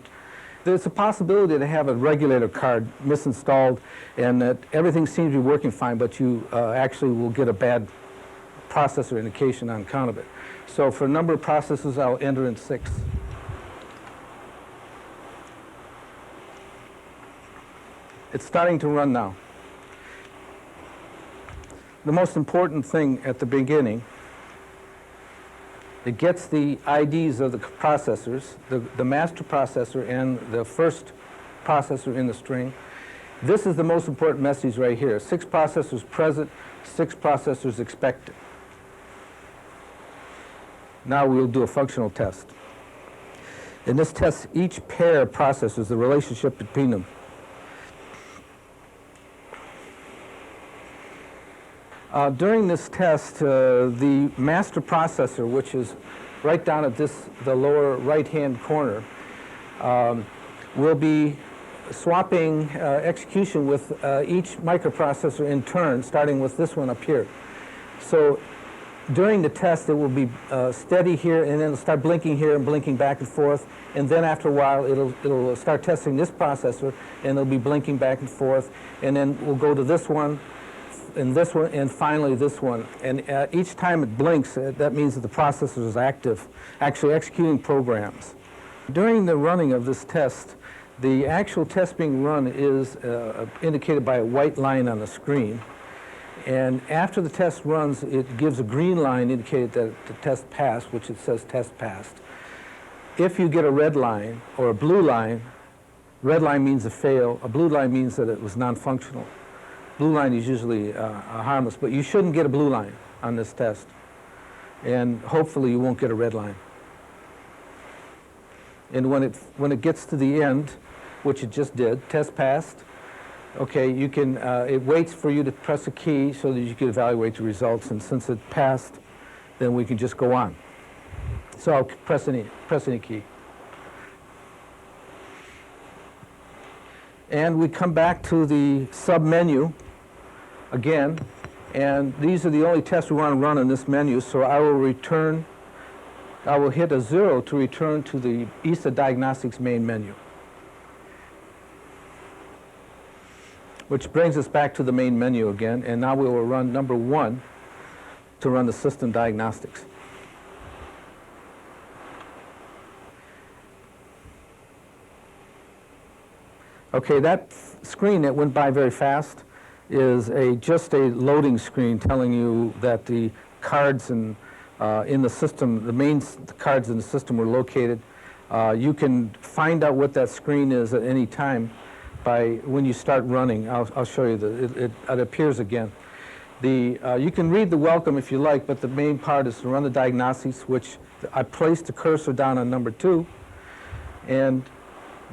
There's a possibility to have a regulator card misinstalled and that everything seems to be working fine, but you actually will get a bad processor indication on account of it. So for a number of processors, I'll enter in 6. It's starting to run now. The most important thing at the beginning, it gets the IDs of the processors, the master processor and the first processor in the string. This is the most important message right here. 6 processors present, 6 processors expected. Now we'll do a functional test. And this tests each pair of processors, the relationship between them. During this test, the master processor, which is right down at the lower right-hand corner, will be swapping execution with each microprocessor in turn, starting with this one up here. So during the test, it will be steady here, and then it'll start blinking here and blinking back and forth. And then after a while, it'll start testing this processor, and it'll be blinking back and forth. And then we'll go to this one, and this one, and finally this one. And each time it blinks, that means that the processor is active, actually executing programs. During the running of this test, the actual test being run is indicated by a white line on the screen. And after the test runs, it gives a green line indicating that the test passed, which it says test passed. If you get a red line or a blue line, red line means a fail, a blue line means that it was non-functional. Blue line is usually harmless, but you shouldn't get a blue line on this test. And hopefully you won't get a red line. And when it gets to the end, which it just did, test passed, okay, you can, it waits for you to press a key so that you can evaluate the results, and since it passed, then we can just go on. So I'll press any key. And we come back to the sub-menu again, and these are the only tests we want to run in this menu, so I will hit a 0 to return to the ESA Diagnostics main menu. Which brings us back to the main menu again, and now we will run number 1 to run the system diagnostics. Okay, that screen that went by very fast is just a loading screen telling you that the cards in the system, the main cards in the system were located. You can find out what that screen is at any time by when you start running. I'll show you it appears again. You can read the welcome if you like, but the main part is to run the diagnostics, which I placed the cursor down on number 2, and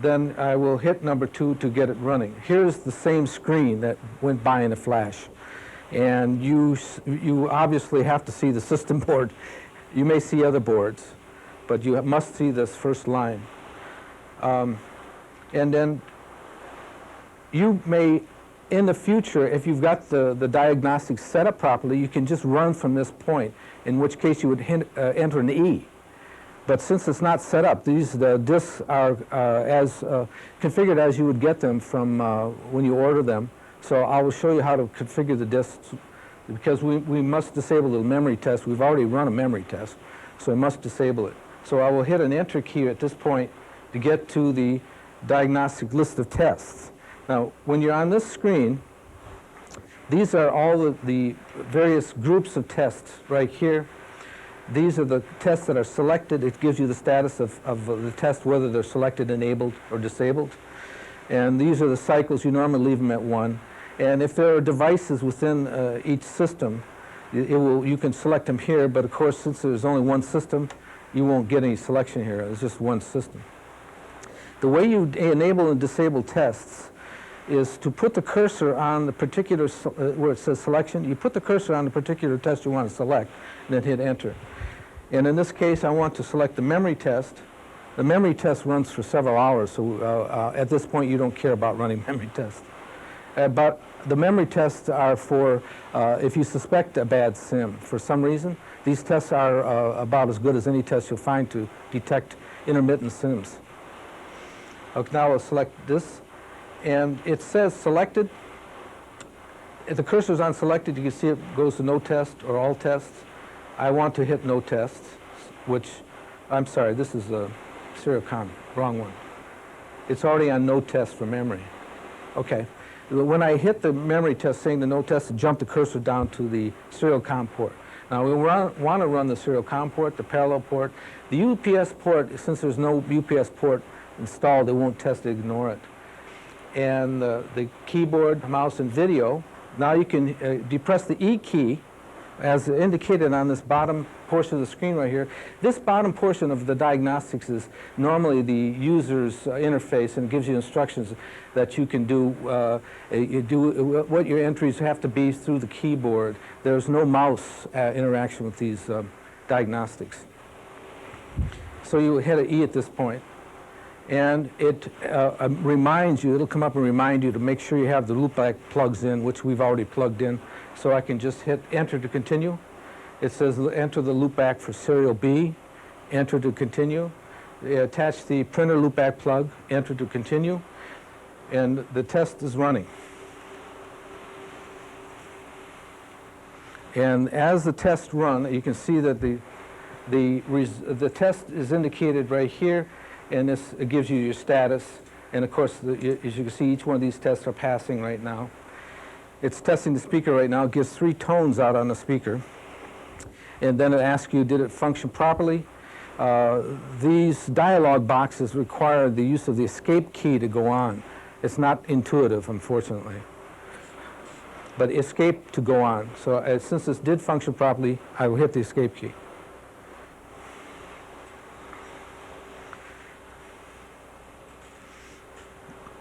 then I will hit number 2 to get it running. Here's the same screen that went by in a flash. And you obviously have to see the system board. You may see other boards, but you must see this first line. And then you may, in the future, if you've got the diagnostics set up properly, you can just run from this point, in which case you would enter an E. But since it's not set up, the disks are as configured as you would get them from when you order them. So I will show you how to configure the disks, because we must disable the memory test. We've already run a memory test, so we must disable it. So I will hit an enter key at this point to get to the diagnostic list of tests. Now, when you're on this screen, these are all the various groups of tests right here. These are the tests that are selected. It gives you the status of the test, whether they're selected, enabled, or disabled. And these are the cycles. You normally leave them at 1. And if there are devices within each system, you can select them here. But of course, since there's only one system, you won't get any selection here. It's just one system. The way you enable and disable tests is to put the cursor on the particular, where it says selection, you put the cursor on the particular test you want to select, and then hit enter. And in this case, I want to select the memory test. The memory test runs for several hours, so at this point, you don't care about running memory tests. But the memory tests are for if you suspect a bad sim for some reason. These tests are about as good as any test you'll find to detect intermittent sims. Okay, now I'll select this, and it says selected. If the cursor is on selected, you can see it goes to no test or all tests. I want to hit no tests, which, I'm sorry, this is a serial com, wrong one. It's already on no test for memory. Okay. When I hit the memory test saying the no test, jump the cursor down to the serial com port. Now we want to run the serial com port, the parallel port. The UPS port, since there's no UPS port installed, it won't test it, ignore it. And the keyboard, mouse, and video. Now you can depress the E key, as indicated on this bottom portion of the screen right here. This bottom portion of the diagnostics is normally the user's interface, and it gives you instructions that you can do, what your entries have to be through the keyboard. There's no mouse interaction with these diagnostics. So you hit an E at this point, and it reminds you, it'll come up and remind you to make sure you have the loopback plugs in, which we've already plugged in. So I can just hit enter to continue. It says enter the loopback for serial B, enter to continue. Attach the printer loopback plug, enter to continue, and the test is running. And as the test run, you can see that the test is indicated right here, and this gives you your status. And of course, as you can see, each one of these tests are passing right now. It's testing the speaker right now. It gives 3 tones out on the speaker. And then it asks you, did it function properly? These dialog boxes require the use of the escape key to go on. It's not intuitive, unfortunately. But escape to go on. So since this did function properly, I will hit the escape key.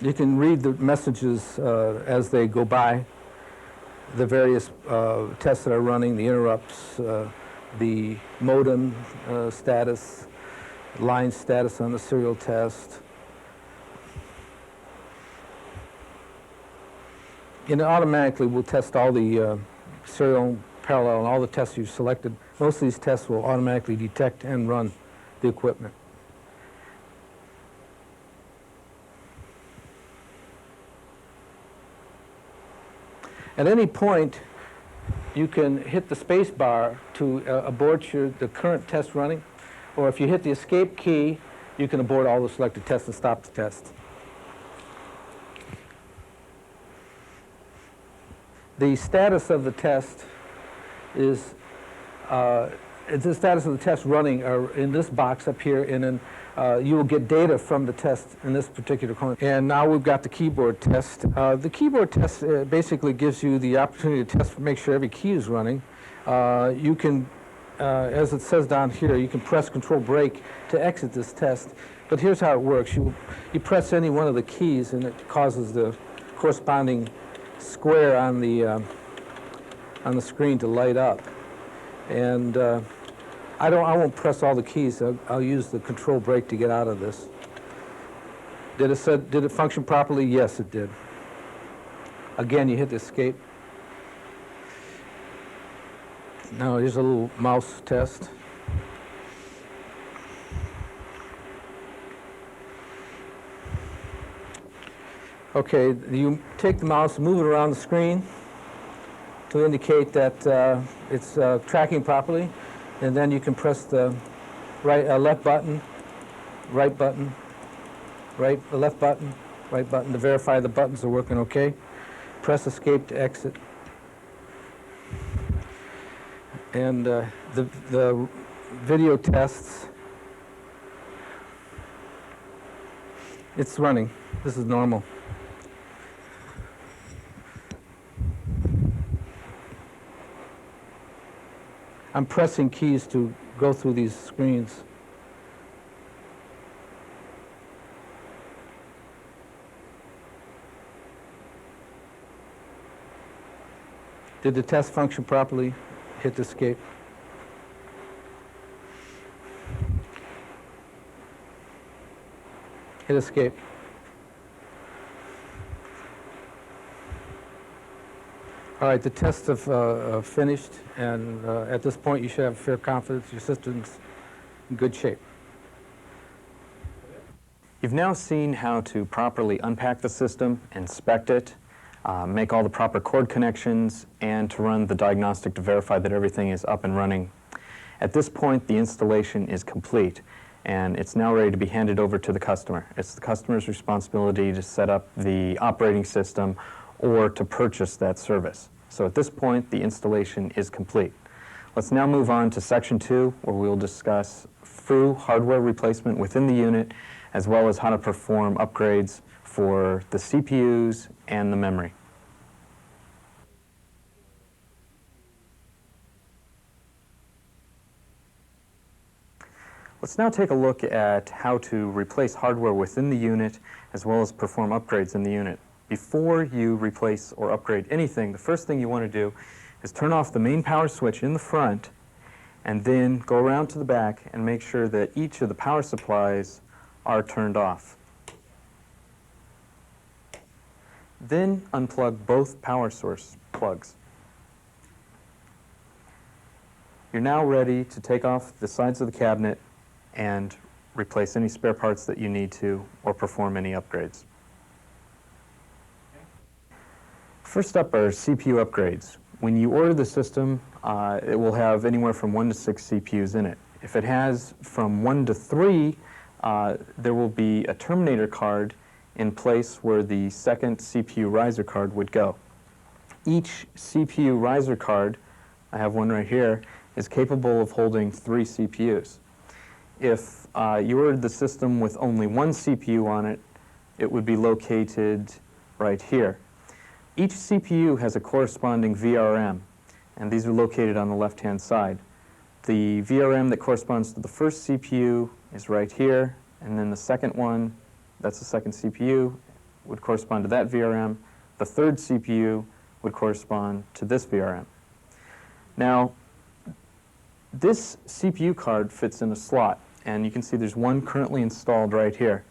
You can read the messages as they go by. The various tests that are running, the interrupts, the modem status, line status on the serial test. And it automatically will test all the serial, parallel, and all the tests you've selected. Most of these tests will automatically detect and run the equipment. At any point, you can hit the space bar to abort the current test running, or if you hit the escape key, you can abort all the selected tests and stop the test. The status of the test is the status of the test running in this box up here, and then you will get data from the test in this particular component. And now we've got the keyboard test. The keyboard test basically gives you the opportunity to test, make sure every key is running. You can, as it says down here, you can press Control Break to exit this test. But here's how it works. You press any one of the keys, and it causes the corresponding square on the screen to light up. And I won't press all the keys. I'll use the Control Break to get out of this. Did it function properly? Yes, it did. Again, you hit Escape. Now here's a little mouse test. Okay, you take the mouse and move it around the screen to indicate that it's tracking properly, and then you can press the left button, right button, left button, right button to verify the buttons are working okay. Press Escape to exit. And the video tests, it's running. This is normal. I'm pressing keys to go through these screens. Did the test function properly? Hit Escape. Hit Escape. All right, the tests have finished, and at this point you should have fair confidence your system's in good shape. You've now seen how to properly unpack the system, inspect it, make all the proper cord connections, and to run the diagnostic to verify that everything is up and running. At this point, the installation is complete, and it's now ready to be handed over to the customer. It's the customer's responsibility to set up the operating system or to purchase that service. So at this point, the installation is complete. Let's now move on to Section 2, where we'll discuss through hardware replacement within the unit, as well as how to perform upgrades for the CPUs and the memory. Let's now take a look at how to replace hardware within the unit, as well as perform upgrades in the unit. Before you replace or upgrade anything, the first thing you want to do is turn off the main power switch in the front, and then go around to the back and make sure that each of the power supplies are turned off. Then unplug both power source plugs. You're now ready to take off the sides of the cabinet and replace any spare parts that you need to, or perform any upgrades. First up are CPU upgrades. When you order the system, it will have anywhere from 1 to 6 CPUs in it. If it has from 1 to 3, there will be a terminator card in place where the second CPU riser card would go. Each CPU riser card, I have one right here, is capable of holding 3 CPUs. If you ordered the system with only 1 CPU on it, it would be located right here. Each CPU has a corresponding VRM, and these are located on the left-hand side. The VRM that corresponds to the first CPU is right here, and then the second one, that's the second CPU, would correspond to that VRM. The third CPU would correspond to this VRM. Now, this CPU card fits in a slot, and you can see there's one currently installed right here.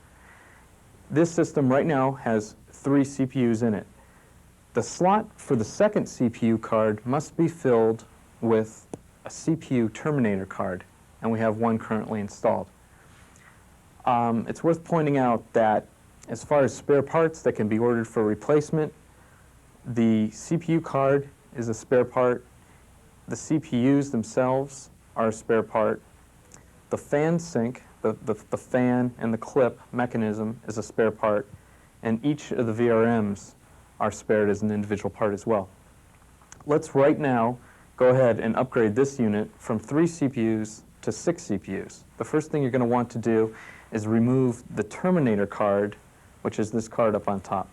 This system right now has 3 CPUs in it. The slot for the second CPU card must be filled with a CPU terminator card, and we have one currently installed. It's worth pointing out that as far as spare parts that can be ordered for replacement, the CPU card is a spare part, the CPUs themselves are a spare part, the fan sink, the fan and the clip mechanism is a spare part, and each of the VRMs are spared as an individual part as well. let's right now go ahead and upgrade this unit from 3 CPUs to 6 CPUs. The first thing you're going to want to do is remove the terminator card, which is this card up on top.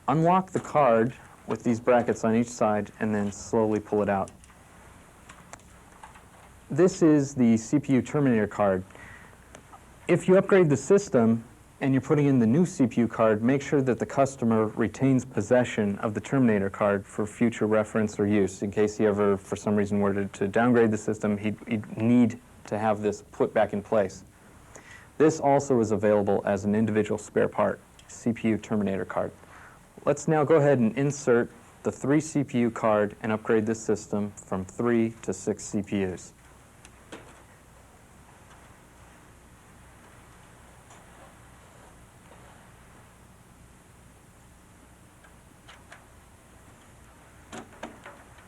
Unlock the card with these brackets on each side and then slowly pull it out. This is the CPU terminator card. If you upgrade the system and you're putting in the new CPU card, make sure that the customer retains possession of the terminator card for future reference or use. In case he ever, for some reason, were to downgrade the system, he'd need to have this put back in place. This also is available as an individual spare part, CPU terminator card. Let's now go ahead and insert the 3 CPU card and upgrade this system from 3 to 6 CPUs.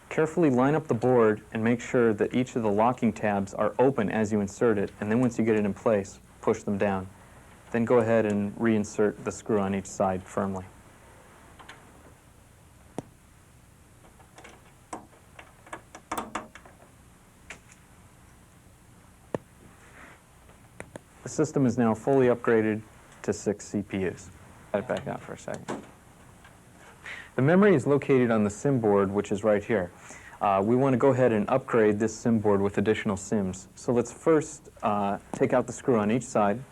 Carefully line up the board and make sure that each of the locking tabs are open as you insert it, and then once you get it in place, push them down. Then go ahead and reinsert the screw on each side firmly. The system is now fully upgraded to 6 CPUs. Let it back out for a second. The memory is located on the SIM board, which is right here. We want to go ahead and upgrade this SIM board with additional SIMs. So let's first take out the screw on each side.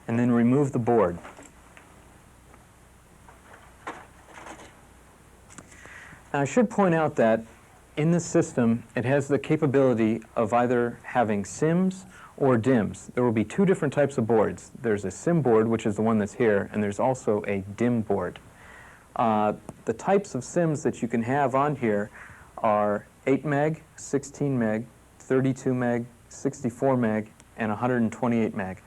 And then remove the board. Now, I should point out that in this system, it has the capability of either having SIMs or DIMMs. There will be 2 different types of boards. There's a SIM board, which is the one that's here, and there's also a DIMM board. The types of SIMs that you can have on here are 8 meg, 16 meg, 32 meg, 64 meg, and 128 meg.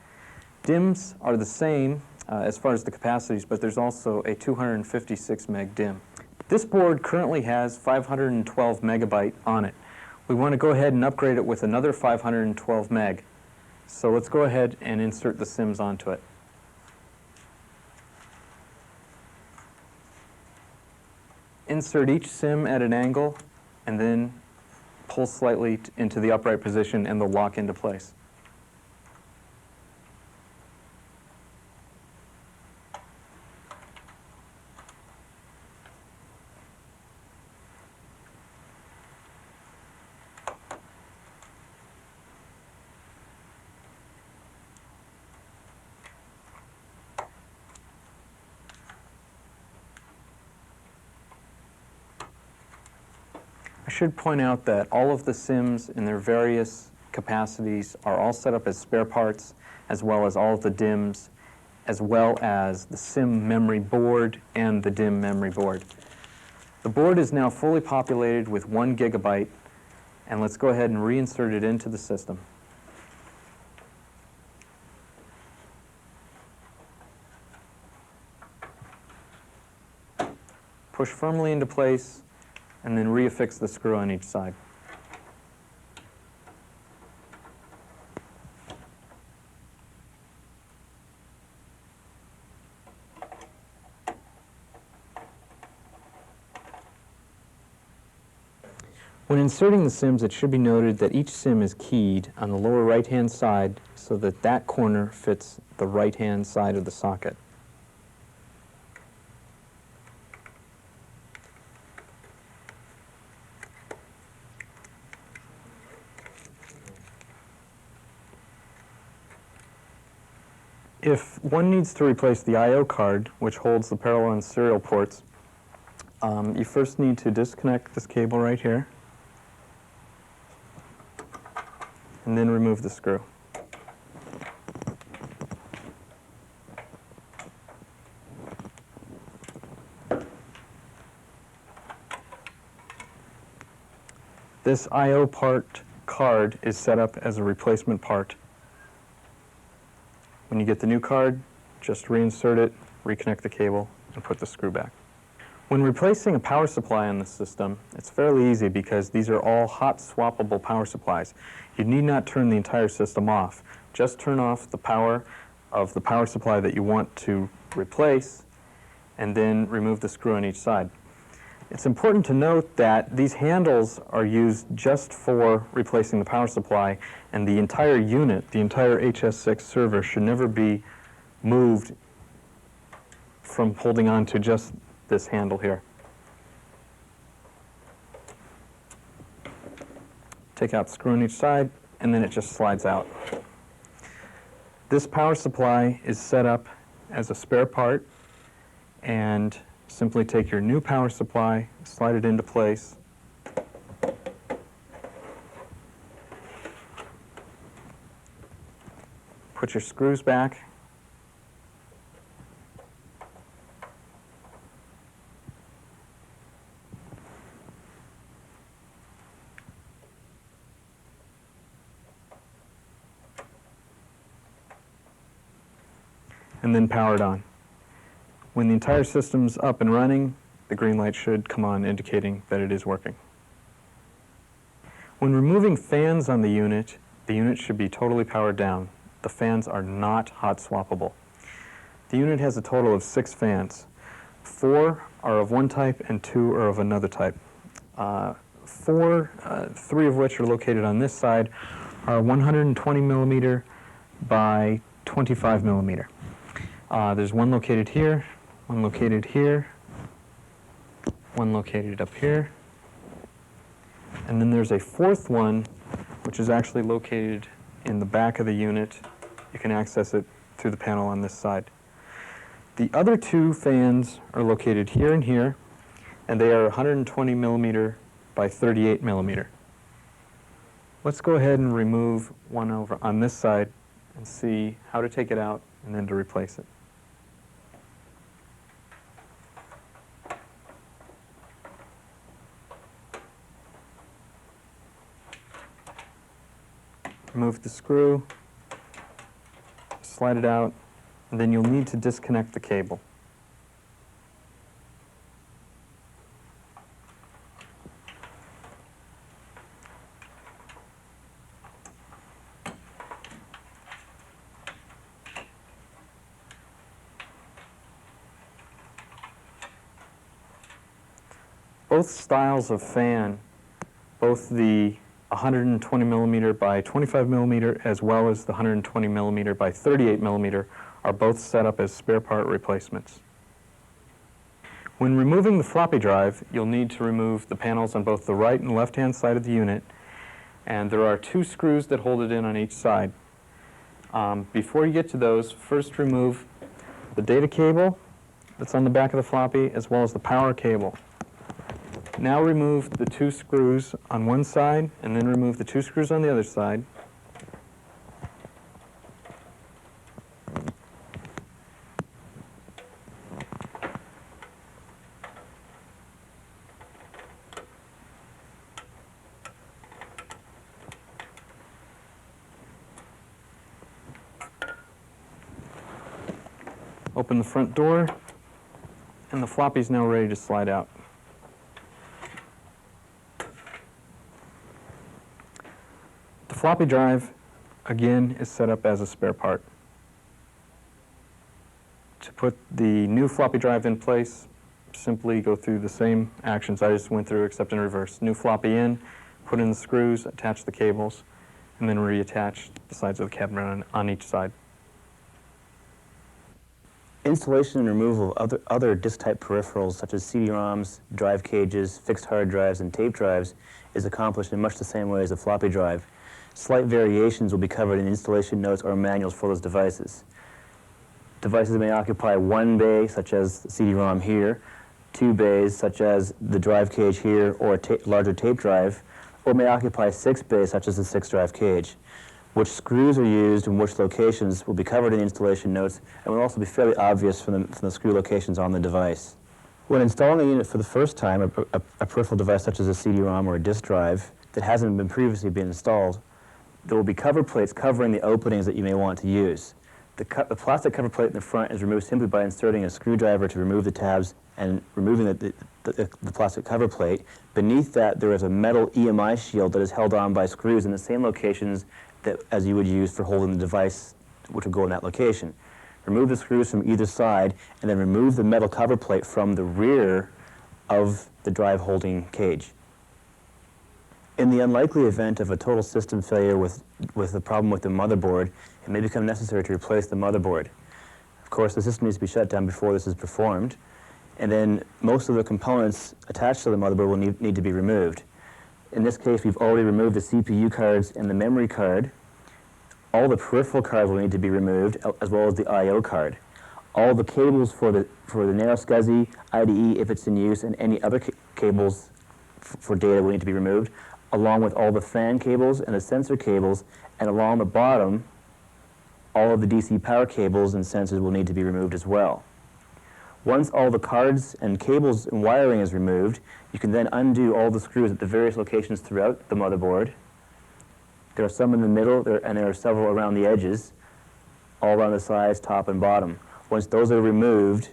DIMMs are the same as far as the capacities, but there's also a 256 meg DIMM. This board currently has 512 megabyte on it. We want to go ahead and upgrade it with another 512 meg. So let's go ahead and insert the SIMs onto it. Insert each SIM at an angle and then pull slightly into the upright position and they'll lock into place. I should point out that all of the SIMs in their various capacities are all set up as spare parts, as well as all of the DIMMs, as well as the SIM memory board and the DIMM memory board. The board is now fully populated with 1 gigabyte, and let's go ahead and reinsert it into the system. Push firmly into place, and then reaffix the screw on each side. When inserting the SIMs, it should be noted that each SIM is keyed on the lower right-hand side so that that corner fits the right-hand side of the socket. If one needs to replace the I/O card, which holds the parallel and serial ports, you first need to disconnect this cable right here, and then remove the screw. This I/O part card is set up as a replacement part. When you get the new card, just reinsert it, reconnect the cable, and put the screw back. When replacing a power supply on the system, it's fairly easy because these are all hot swappable power supplies. You need not turn the entire system off. Just turn off the power of the power supply that you want to replace, and then remove the screw on each side. It's important to note that these handles are used just for replacing the power supply, and the entire unit, the entire HS6 server, should never be moved from holding on to just this handle here. Take out the screw on each side, and then it just slides out. This power supply is set up as a spare part, and simply take your new power supply, slide it into place, put your screws back, and then power it on. When the entire system's up and running, the green light should come on indicating that it is working. When removing fans on the unit should be totally powered down. The fans are not hot swappable. The unit has a total of 6 fans. 4 are of one type and 2 are of another type. 3 of which are located on this side, are 120 millimeter by 25 millimeter. There's one located here, one located here, one located up here, and then there's a 4th one, which is actually located in the back of the unit. You can access it through the panel on this side. The other 2 fans are located here and here, and they are 120 millimeter by 38 millimeter. Let's go ahead and remove one over on this side and see how to take it out and then to replace it. Remove the screw, slide it out, and then you'll need to disconnect the cable. Both styles of fan, both the 120 millimeter by 25 millimeter as well as the 120 millimeter by 38 millimeter are both set up as spare part replacements. When removing the floppy drive, you'll need to remove the panels on both the right and left hand side of the unit, and there are 2 screws that hold it in on each side. Before you get to those, first remove the data cable that's on the back of the floppy as well as the power cable. Now remove the 2 screws on one side, and then remove the 2 screws on the other side. Open the front door, and the floppy is now ready to slide out. The floppy drive, again, is set up as a spare part. To put the new floppy drive in place, simply go through the same actions I just went through, except in reverse. New floppy in, put in the screws, attach the cables, and then reattach the sides of the cabinet on each side. Installation and removal of other disk-type peripherals such as CD-ROMs, drive cages, fixed hard drives, and tape drives is accomplished in much the same way as a floppy drive. Slight variations will be covered in installation notes or manuals for those devices. Devices may occupy 1 bay, such as the CD-ROM here, 2 bays, such as the drive cage here, or a larger tape drive, or may occupy 6 bays, such as the 6-drive cage. Which screws are used and which locations will be covered in installation notes and will also be fairly obvious from the screw locations on the device. When installing a unit for the first time, a peripheral device such as a CD-ROM or a disk drive that hasn't been previously been installed, there will be cover plates covering the openings that you may want to use. The plastic cover plate in the front is removed simply by inserting a screwdriver to remove the tabs and removing the plastic cover plate. Beneath that, there is a metal EMI shield that is held on by screws in the same locations that as you would use for holding the device which would go in that location. Remove the screws from either side and then remove the metal cover plate from the rear of the drive holding cage. In the unlikely event of a total system failure with a problem with the motherboard, it may become necessary to replace the motherboard. Of course, the system needs to be shut down before this is performed, and then most of the components attached to the motherboard will need to be removed. In this case, we've already removed the CPU cards and the memory card. All the peripheral cards will need to be removed, as well as the I/O card. All the cables for the narrow SCSI, IDE if it's in use, and any other cables for data will need to be removed, along with all the fan cables and the sensor cables, and along the bottom, all of the DC power cables and sensors will need to be removed as well. Once all the cards and cables and wiring is removed, you can then undo all the screws at the various locations throughout the motherboard. There are some in the middle, and there are several around the edges, all around the sides, top and bottom. Once those are removed,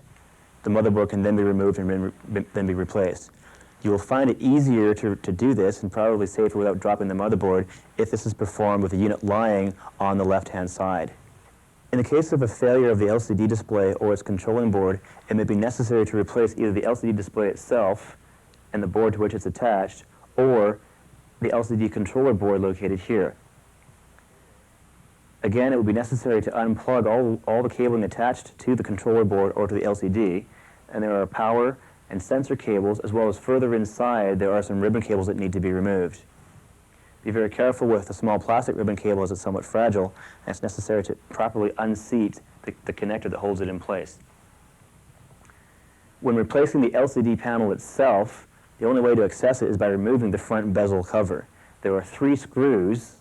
the motherboard can then be removed and then be replaced. You will find it easier to do this, and probably safer without dropping the motherboard, if this is performed with the unit lying on the left-hand side. In the case of a failure of the LCD display or its controlling board, it may be necessary to replace either the LCD display itself and the board to which it's attached, or the LCD controller board located here. Again, it will be necessary to unplug all the cabling attached to the controller board or to the LCD, and there are power and sensor cables, as well as further inside there are some ribbon cables that need to be removed. Be very careful with the small plastic ribbon cable as it's somewhat fragile, and it's necessary to properly unseat the connector that holds it in place. When replacing the LCD panel itself, the only way to access it is by removing the front bezel cover. There are 3 screws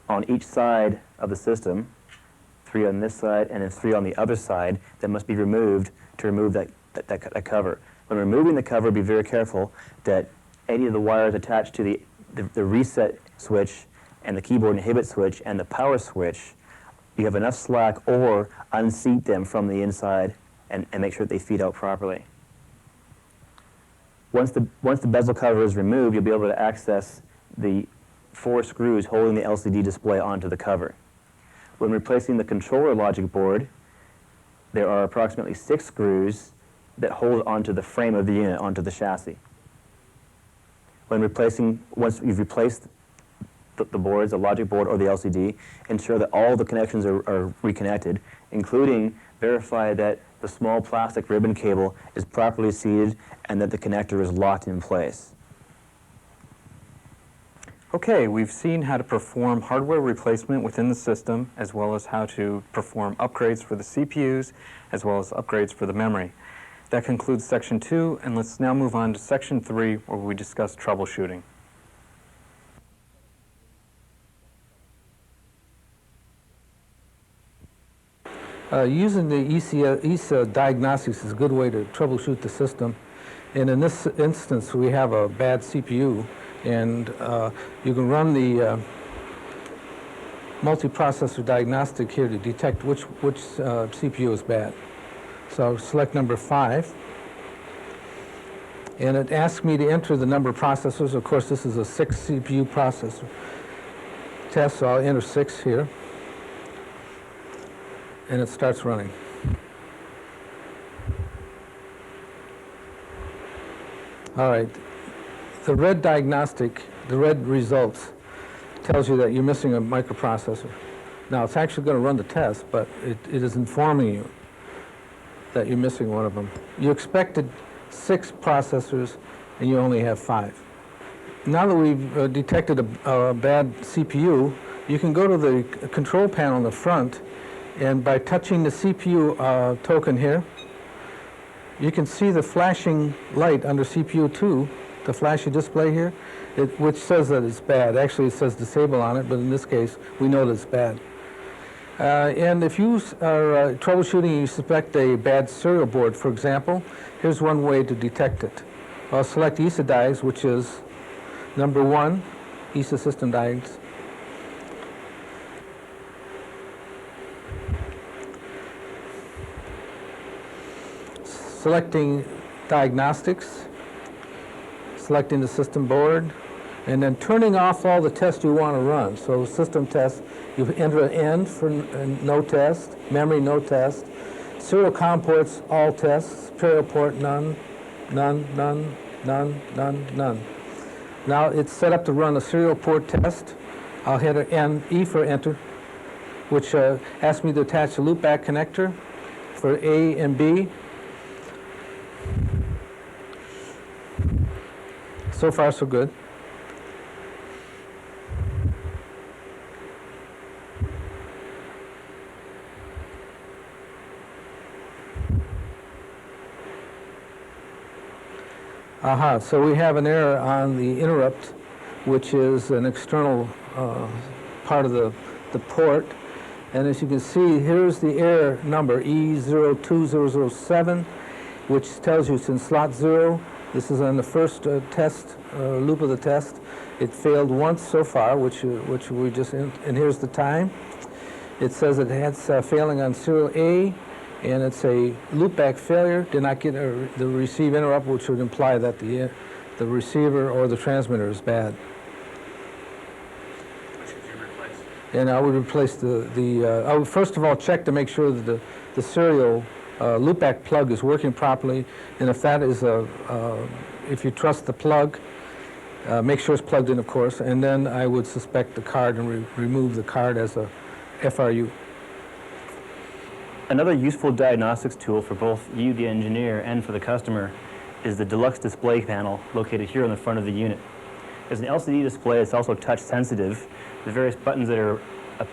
on each side of the system, 3 on this side and then 3 on the other side, that must be removed to remove that cover. When removing the cover, be very careful that any of the wires attached to the reset switch and the keyboard inhibit switch and the power switch, you have enough slack, or unseat them from the inside and make sure that they feed out properly. Once the bezel cover is removed, you'll be able to access the 4 screws holding the LCD display onto the cover. When replacing the controller logic board, there are approximately 6 screws that hold onto the frame of the unit, onto the chassis. Once you've replaced the boards, the logic board or the LCD, ensure that all the connections are reconnected, including verify that the small plastic ribbon cable is properly seated and that the connector is locked in place. Okay, we've seen how to perform hardware replacement within the system, as well as how to perform upgrades for the CPUs, as well as upgrades for the memory. That concludes Section 2, and let's now move on to Section 3, where we discuss troubleshooting. Using the ESA diagnostics is a good way to troubleshoot the system. And in this instance, we have a bad CPU, and you can run the multiprocessor diagnostic here to detect which CPU is bad. So I'll select number 5, and it asks me to enter the number of processors. Of course, this is a 6 CPU processor test, so I'll enter 6 here, and it starts running. All right, the red diagnostic, the red results, tells you that you're missing a microprocessor. Now, it's actually going to run the test, but it is informing you that you're missing one of them. You expected 6 processors, and you only have 5. Now that we've detected a bad CPU, you can go to the control panel in the front, and by touching the CPU token here, you can see the flashing light under CPU 2, the flashy display here, which says that it's bad. Actually, it says disable on it, but in this case, we know that it's bad. And if you are troubleshooting and you suspect a bad serial board, for example, here's one way to detect it. I'll select ESA diags, which is number 1, ESA system diodes. Selecting diagnostics, selecting the system board, and then turning off all the tests you want to run. So system test, you enter an end for no test, memory no test, serial COM ports all tests, serial port none, none, none, none, none, none. Now it's set up to run a serial port test. I'll hit an E for enter, which asks me to attach a loopback connector for A and B. So far, so good. Aha, so we have an error on the interrupt, which is an external part of the port. And as you can see, here's the error number, E02007, which tells you it's in slot 0. This is on the first test, loop of the test. It failed once so far, which we just, and here's the time. It says it has failing on serial A, and it's a loopback failure. Did not get the receive interrupt, which would imply that the receiver or the transmitter is bad. Which should you replace? And I would replace I would first of all check to make sure that the serial loopback plug is working properly, and if that is if you trust the plug, make sure it's plugged in, of course, and then I would suspect the card and remove the card as a FRU. Another useful diagnostics tool for both you, the engineer, and for the customer is the deluxe display panel located here on the front of the unit. There's an LCD display that's also touch sensitive. The various buttons that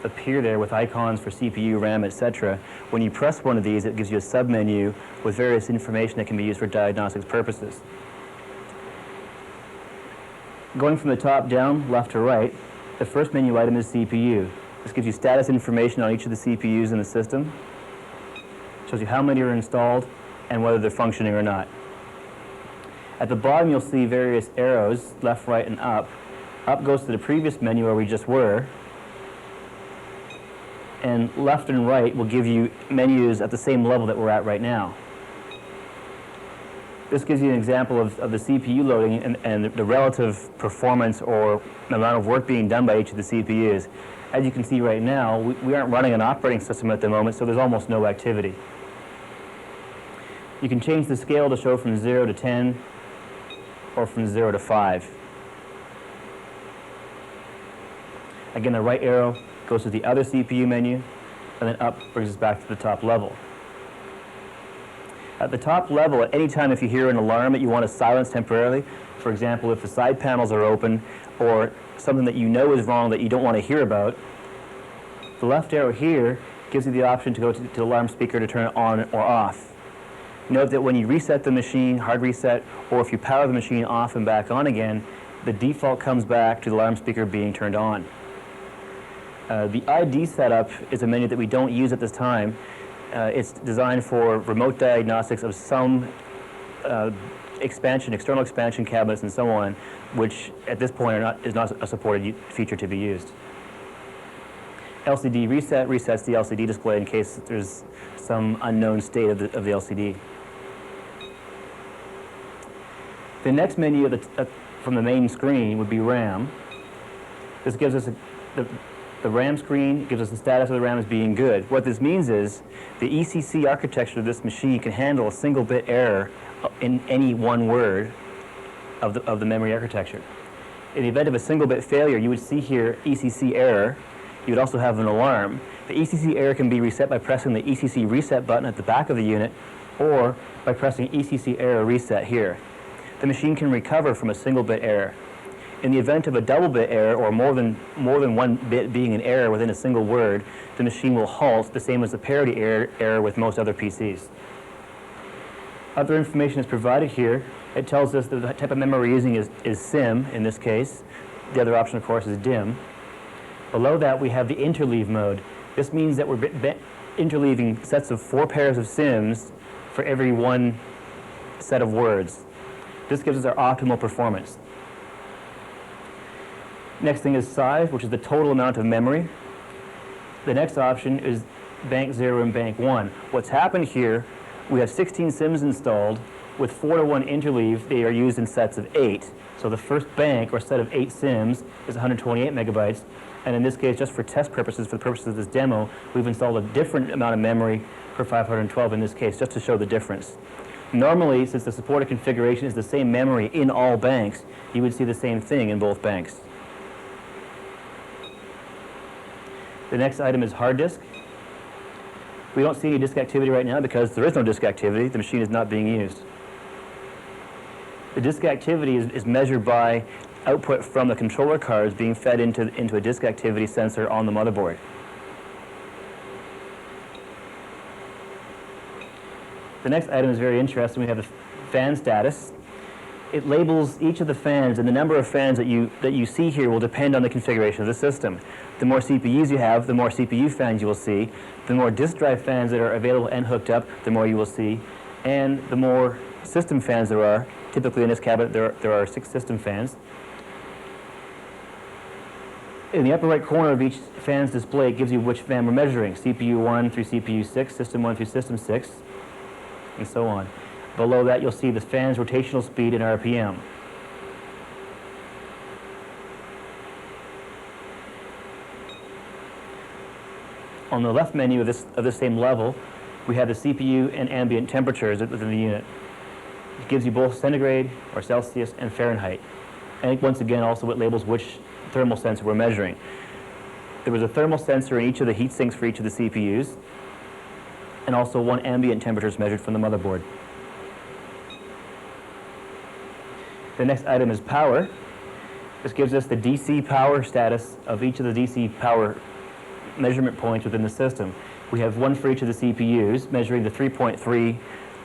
appear there with icons for CPU, RAM, etc. When you press one of these, it gives you a submenu with various information that can be used for diagnostics purposes. Going from the top down, left to right, the first menu item is CPU. This gives you status information on each of the CPUs in the system. Shows you how many are installed and whether they're functioning or not. At the bottom you'll see various arrows, left, right, and up. Up goes to the previous menu where we just were, and left and right will give you menus at the same level that we're at right now. This gives you an example of the CPU loading and the relative performance or the amount of work being done by each of the CPUs. As you can see right now, we aren't running an operating system at the moment, so there's almost no activity. You can change the scale to show from 0 to 10 or from 0 to 5. Again, the right arrow goes to the other CPU menu, and then up brings us back to the top level. At the top level, at any time if you hear an alarm that you want to silence temporarily, for example, if the side panels are open or something that you know is wrong that you don't want to hear about, the left arrow here gives you the option to go to the alarm speaker to turn it on or off. Note that when you reset the machine, hard reset, or if you power the machine off and back on again, the default comes back to the alarm speaker being turned on. The ID setup is a menu that we don't use at this time. It's designed for remote diagnostics of some external expansion cabinets and so on, which at this point is not a supported feature to be used. LCD reset resets the LCD display in case there's some unknown state of the LCD. The next menu from the main screen would be RAM. This gives us the RAM screen, gives us the status of the RAM as being good. What this means is the ECC architecture of this machine can handle a single bit error in any one word of the memory architecture. In the event of a single bit failure, you would see here ECC error. You would also have an alarm. The ECC error can be reset by pressing the ECC reset button at the back of the unit or by pressing ECC error reset here. The machine can recover from a single bit error. In the event of a double bit error or more than one bit being an error within a single word, the machine will halt, the same as the parity error with most other PCs. Other information is provided here. It tells us that the type of memory we're using is SIM in this case. The other option, of course, is DIM. Below that, we have the interleave mode. This means that we're interleaving sets of 4 pairs of SIMs for every one set of words. This gives us our optimal performance. Next thing is size, which is the total amount of memory. The next option is bank 0 and bank 1. What's happened here, we have 16 SIMs installed. With 4-to-1 interleave, they are used in sets of 8. So the first bank, or set of 8 SIMs, is 128 megabytes. And in this case, just for test purposes, for the purposes of this demo, we've installed a different amount of memory for 512 in this case, just to show the difference. Normally, since the supported configuration is the same memory in all banks, you would see the same thing in both banks. The next item is hard disk. We don't see any disk activity right now because there is no disk activity. The machine is not being used. The disk activity is measured by output from the controller cards being fed into a disk activity sensor on the motherboard. The next item is very interesting. We have the fan status. It labels each of the fans, and the number of fans that you see here will depend on the configuration of the system. The more CPUs you have, the more CPU fans you will see. The more disk drive fans that are available and hooked up, the more you will see. And the more system fans there are. Typically in this cabinet there are 6 system fans. In the upper right corner of each fan's display, it gives you which fan we're measuring. CPU 1 through CPU 6, system 1 through system 6, and so on. Below that, you'll see the fan's rotational speed in RPM. On the left menu of this same level, we have the CPU and ambient temperatures within the unit. It gives you both centigrade, or Celsius, and Fahrenheit. And once again, also it labels which thermal sensor we're measuring. There was a thermal sensor in each of the heat sinks for each of the CPUs, and also 1 ambient temperature is measured from the motherboard. The next item is power. This gives us the DC power status of each of the DC power measurement points within the system. We have 1 for each of the CPUs, measuring the 3.3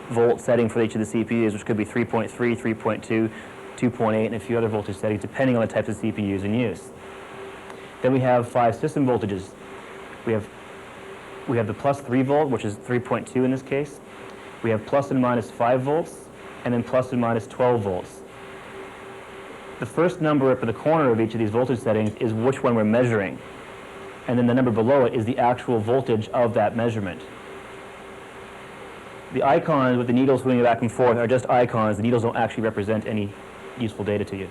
volt setting for each of the CPUs, which could be 3.3, 3.2, 2.8, and a few other voltage settings, depending on the types of CPUs in use. Then we have 5 system voltages. We have the plus 3 volt, which is 3.2 in this case. We have plus and minus 5 volts, and then plus and minus 12 volts. The first number up in the corner of each of these voltage settings is which one we're measuring. And then the number below it is the actual voltage of that measurement. The icons with the needles swinging back and forth are just icons. The needles don't actually represent any useful data to you.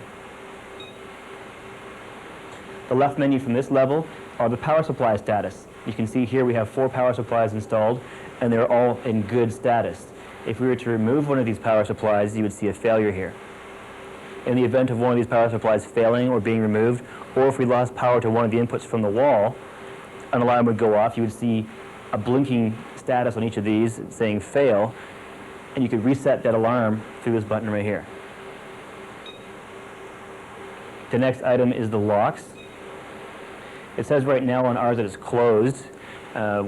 The left menu from this level are the power supply status. You can see here we have 4 power supplies installed, and they're all in good status. If we were to remove one of these power supplies, you would see a failure here. In the event of one of these power supplies failing or being removed, or if we lost power to one of the inputs from the wall, an alarm would go off. You would see a blinking status on each of these saying fail, and you could reset that alarm through this button right here. The next item is the locks. It says right now on ours that it's closed.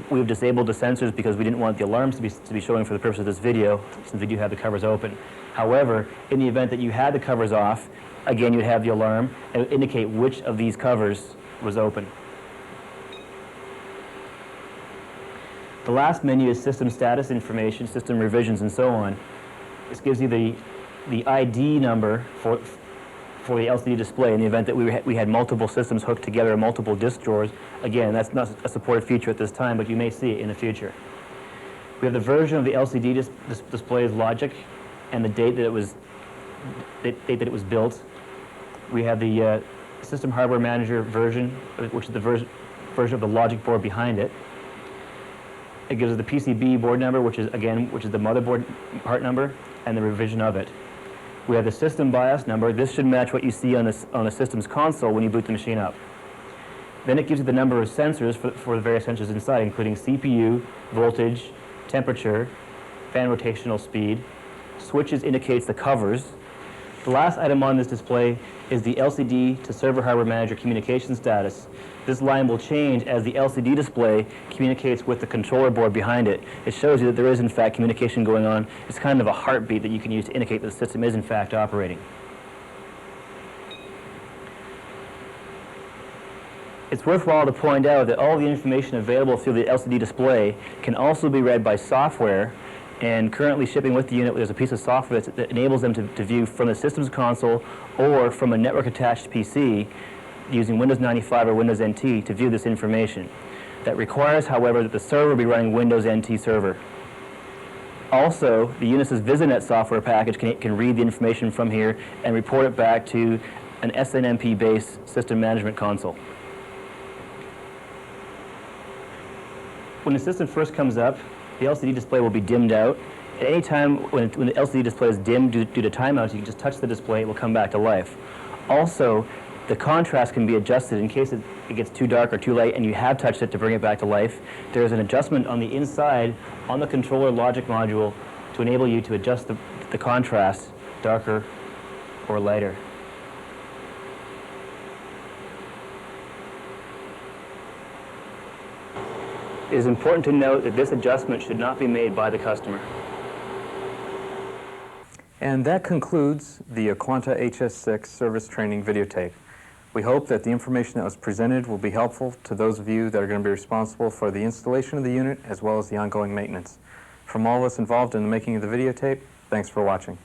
We've disabled the sensors because we didn't want the alarms to be showing for the purpose of this video, since we do have the covers open. However, in the event that you had the covers off, again you'd have the alarm and it would indicate which of these covers was open. The last menu is system status information, system revisions, and so on. This gives you the ID number for the LCD display in the event that we had multiple systems hooked together in multiple disk drawers. Again, that's not a supported feature at this time, but you may see it in the future. We have the version of the LCD display's logic and the date that it was built. We have the System Hardware Manager version, which is the version of the logic board behind it. It gives us the PCB board number, which is the motherboard part number, and the revision of it. We have the system BIOS number. This should match what you see on a system's console when you boot the machine up. Then it gives you the number of sensors for the various sensors inside, including CPU, voltage, temperature, fan rotational speed. Switches indicates the covers. The last item on this display is the LCD to Server Hardware Manager communication status. This line will change as the LCD display communicates with the controller board behind it. It shows you that there is in fact communication going on. It's kind of a heartbeat that you can use to indicate that the system is in fact operating. It's worthwhile to point out that all the information available through the LCD display can also be read by software, and currently shipping with the unit there's a piece of software that enables them to view from the system's console or from a network attached PC using Windows 95 or Windows NT to view this information. That requires, however, that the server be running Windows NT server. Also, the Unisys VisiNet software package can read the information from here and report it back to an SNMP-based system management console. When the system first comes up, the LCD display will be dimmed out. At any time when the LCD display is dimmed due to timeouts, you can just touch the display, it will come back to life. Also, the contrast can be adjusted in case it gets too dark or too light and you have touched it to bring it back to life. There is an adjustment on the inside on the controller logic module to enable you to adjust the contrast darker or lighter. It is important to note that this adjustment should not be made by the customer. And that concludes the Aquanta HS6 service training videotape. We hope that the information that was presented will be helpful to those of you that are going to be responsible for the installation of the unit as well as the ongoing maintenance. From all of us involved in the making of the videotape, thanks for watching.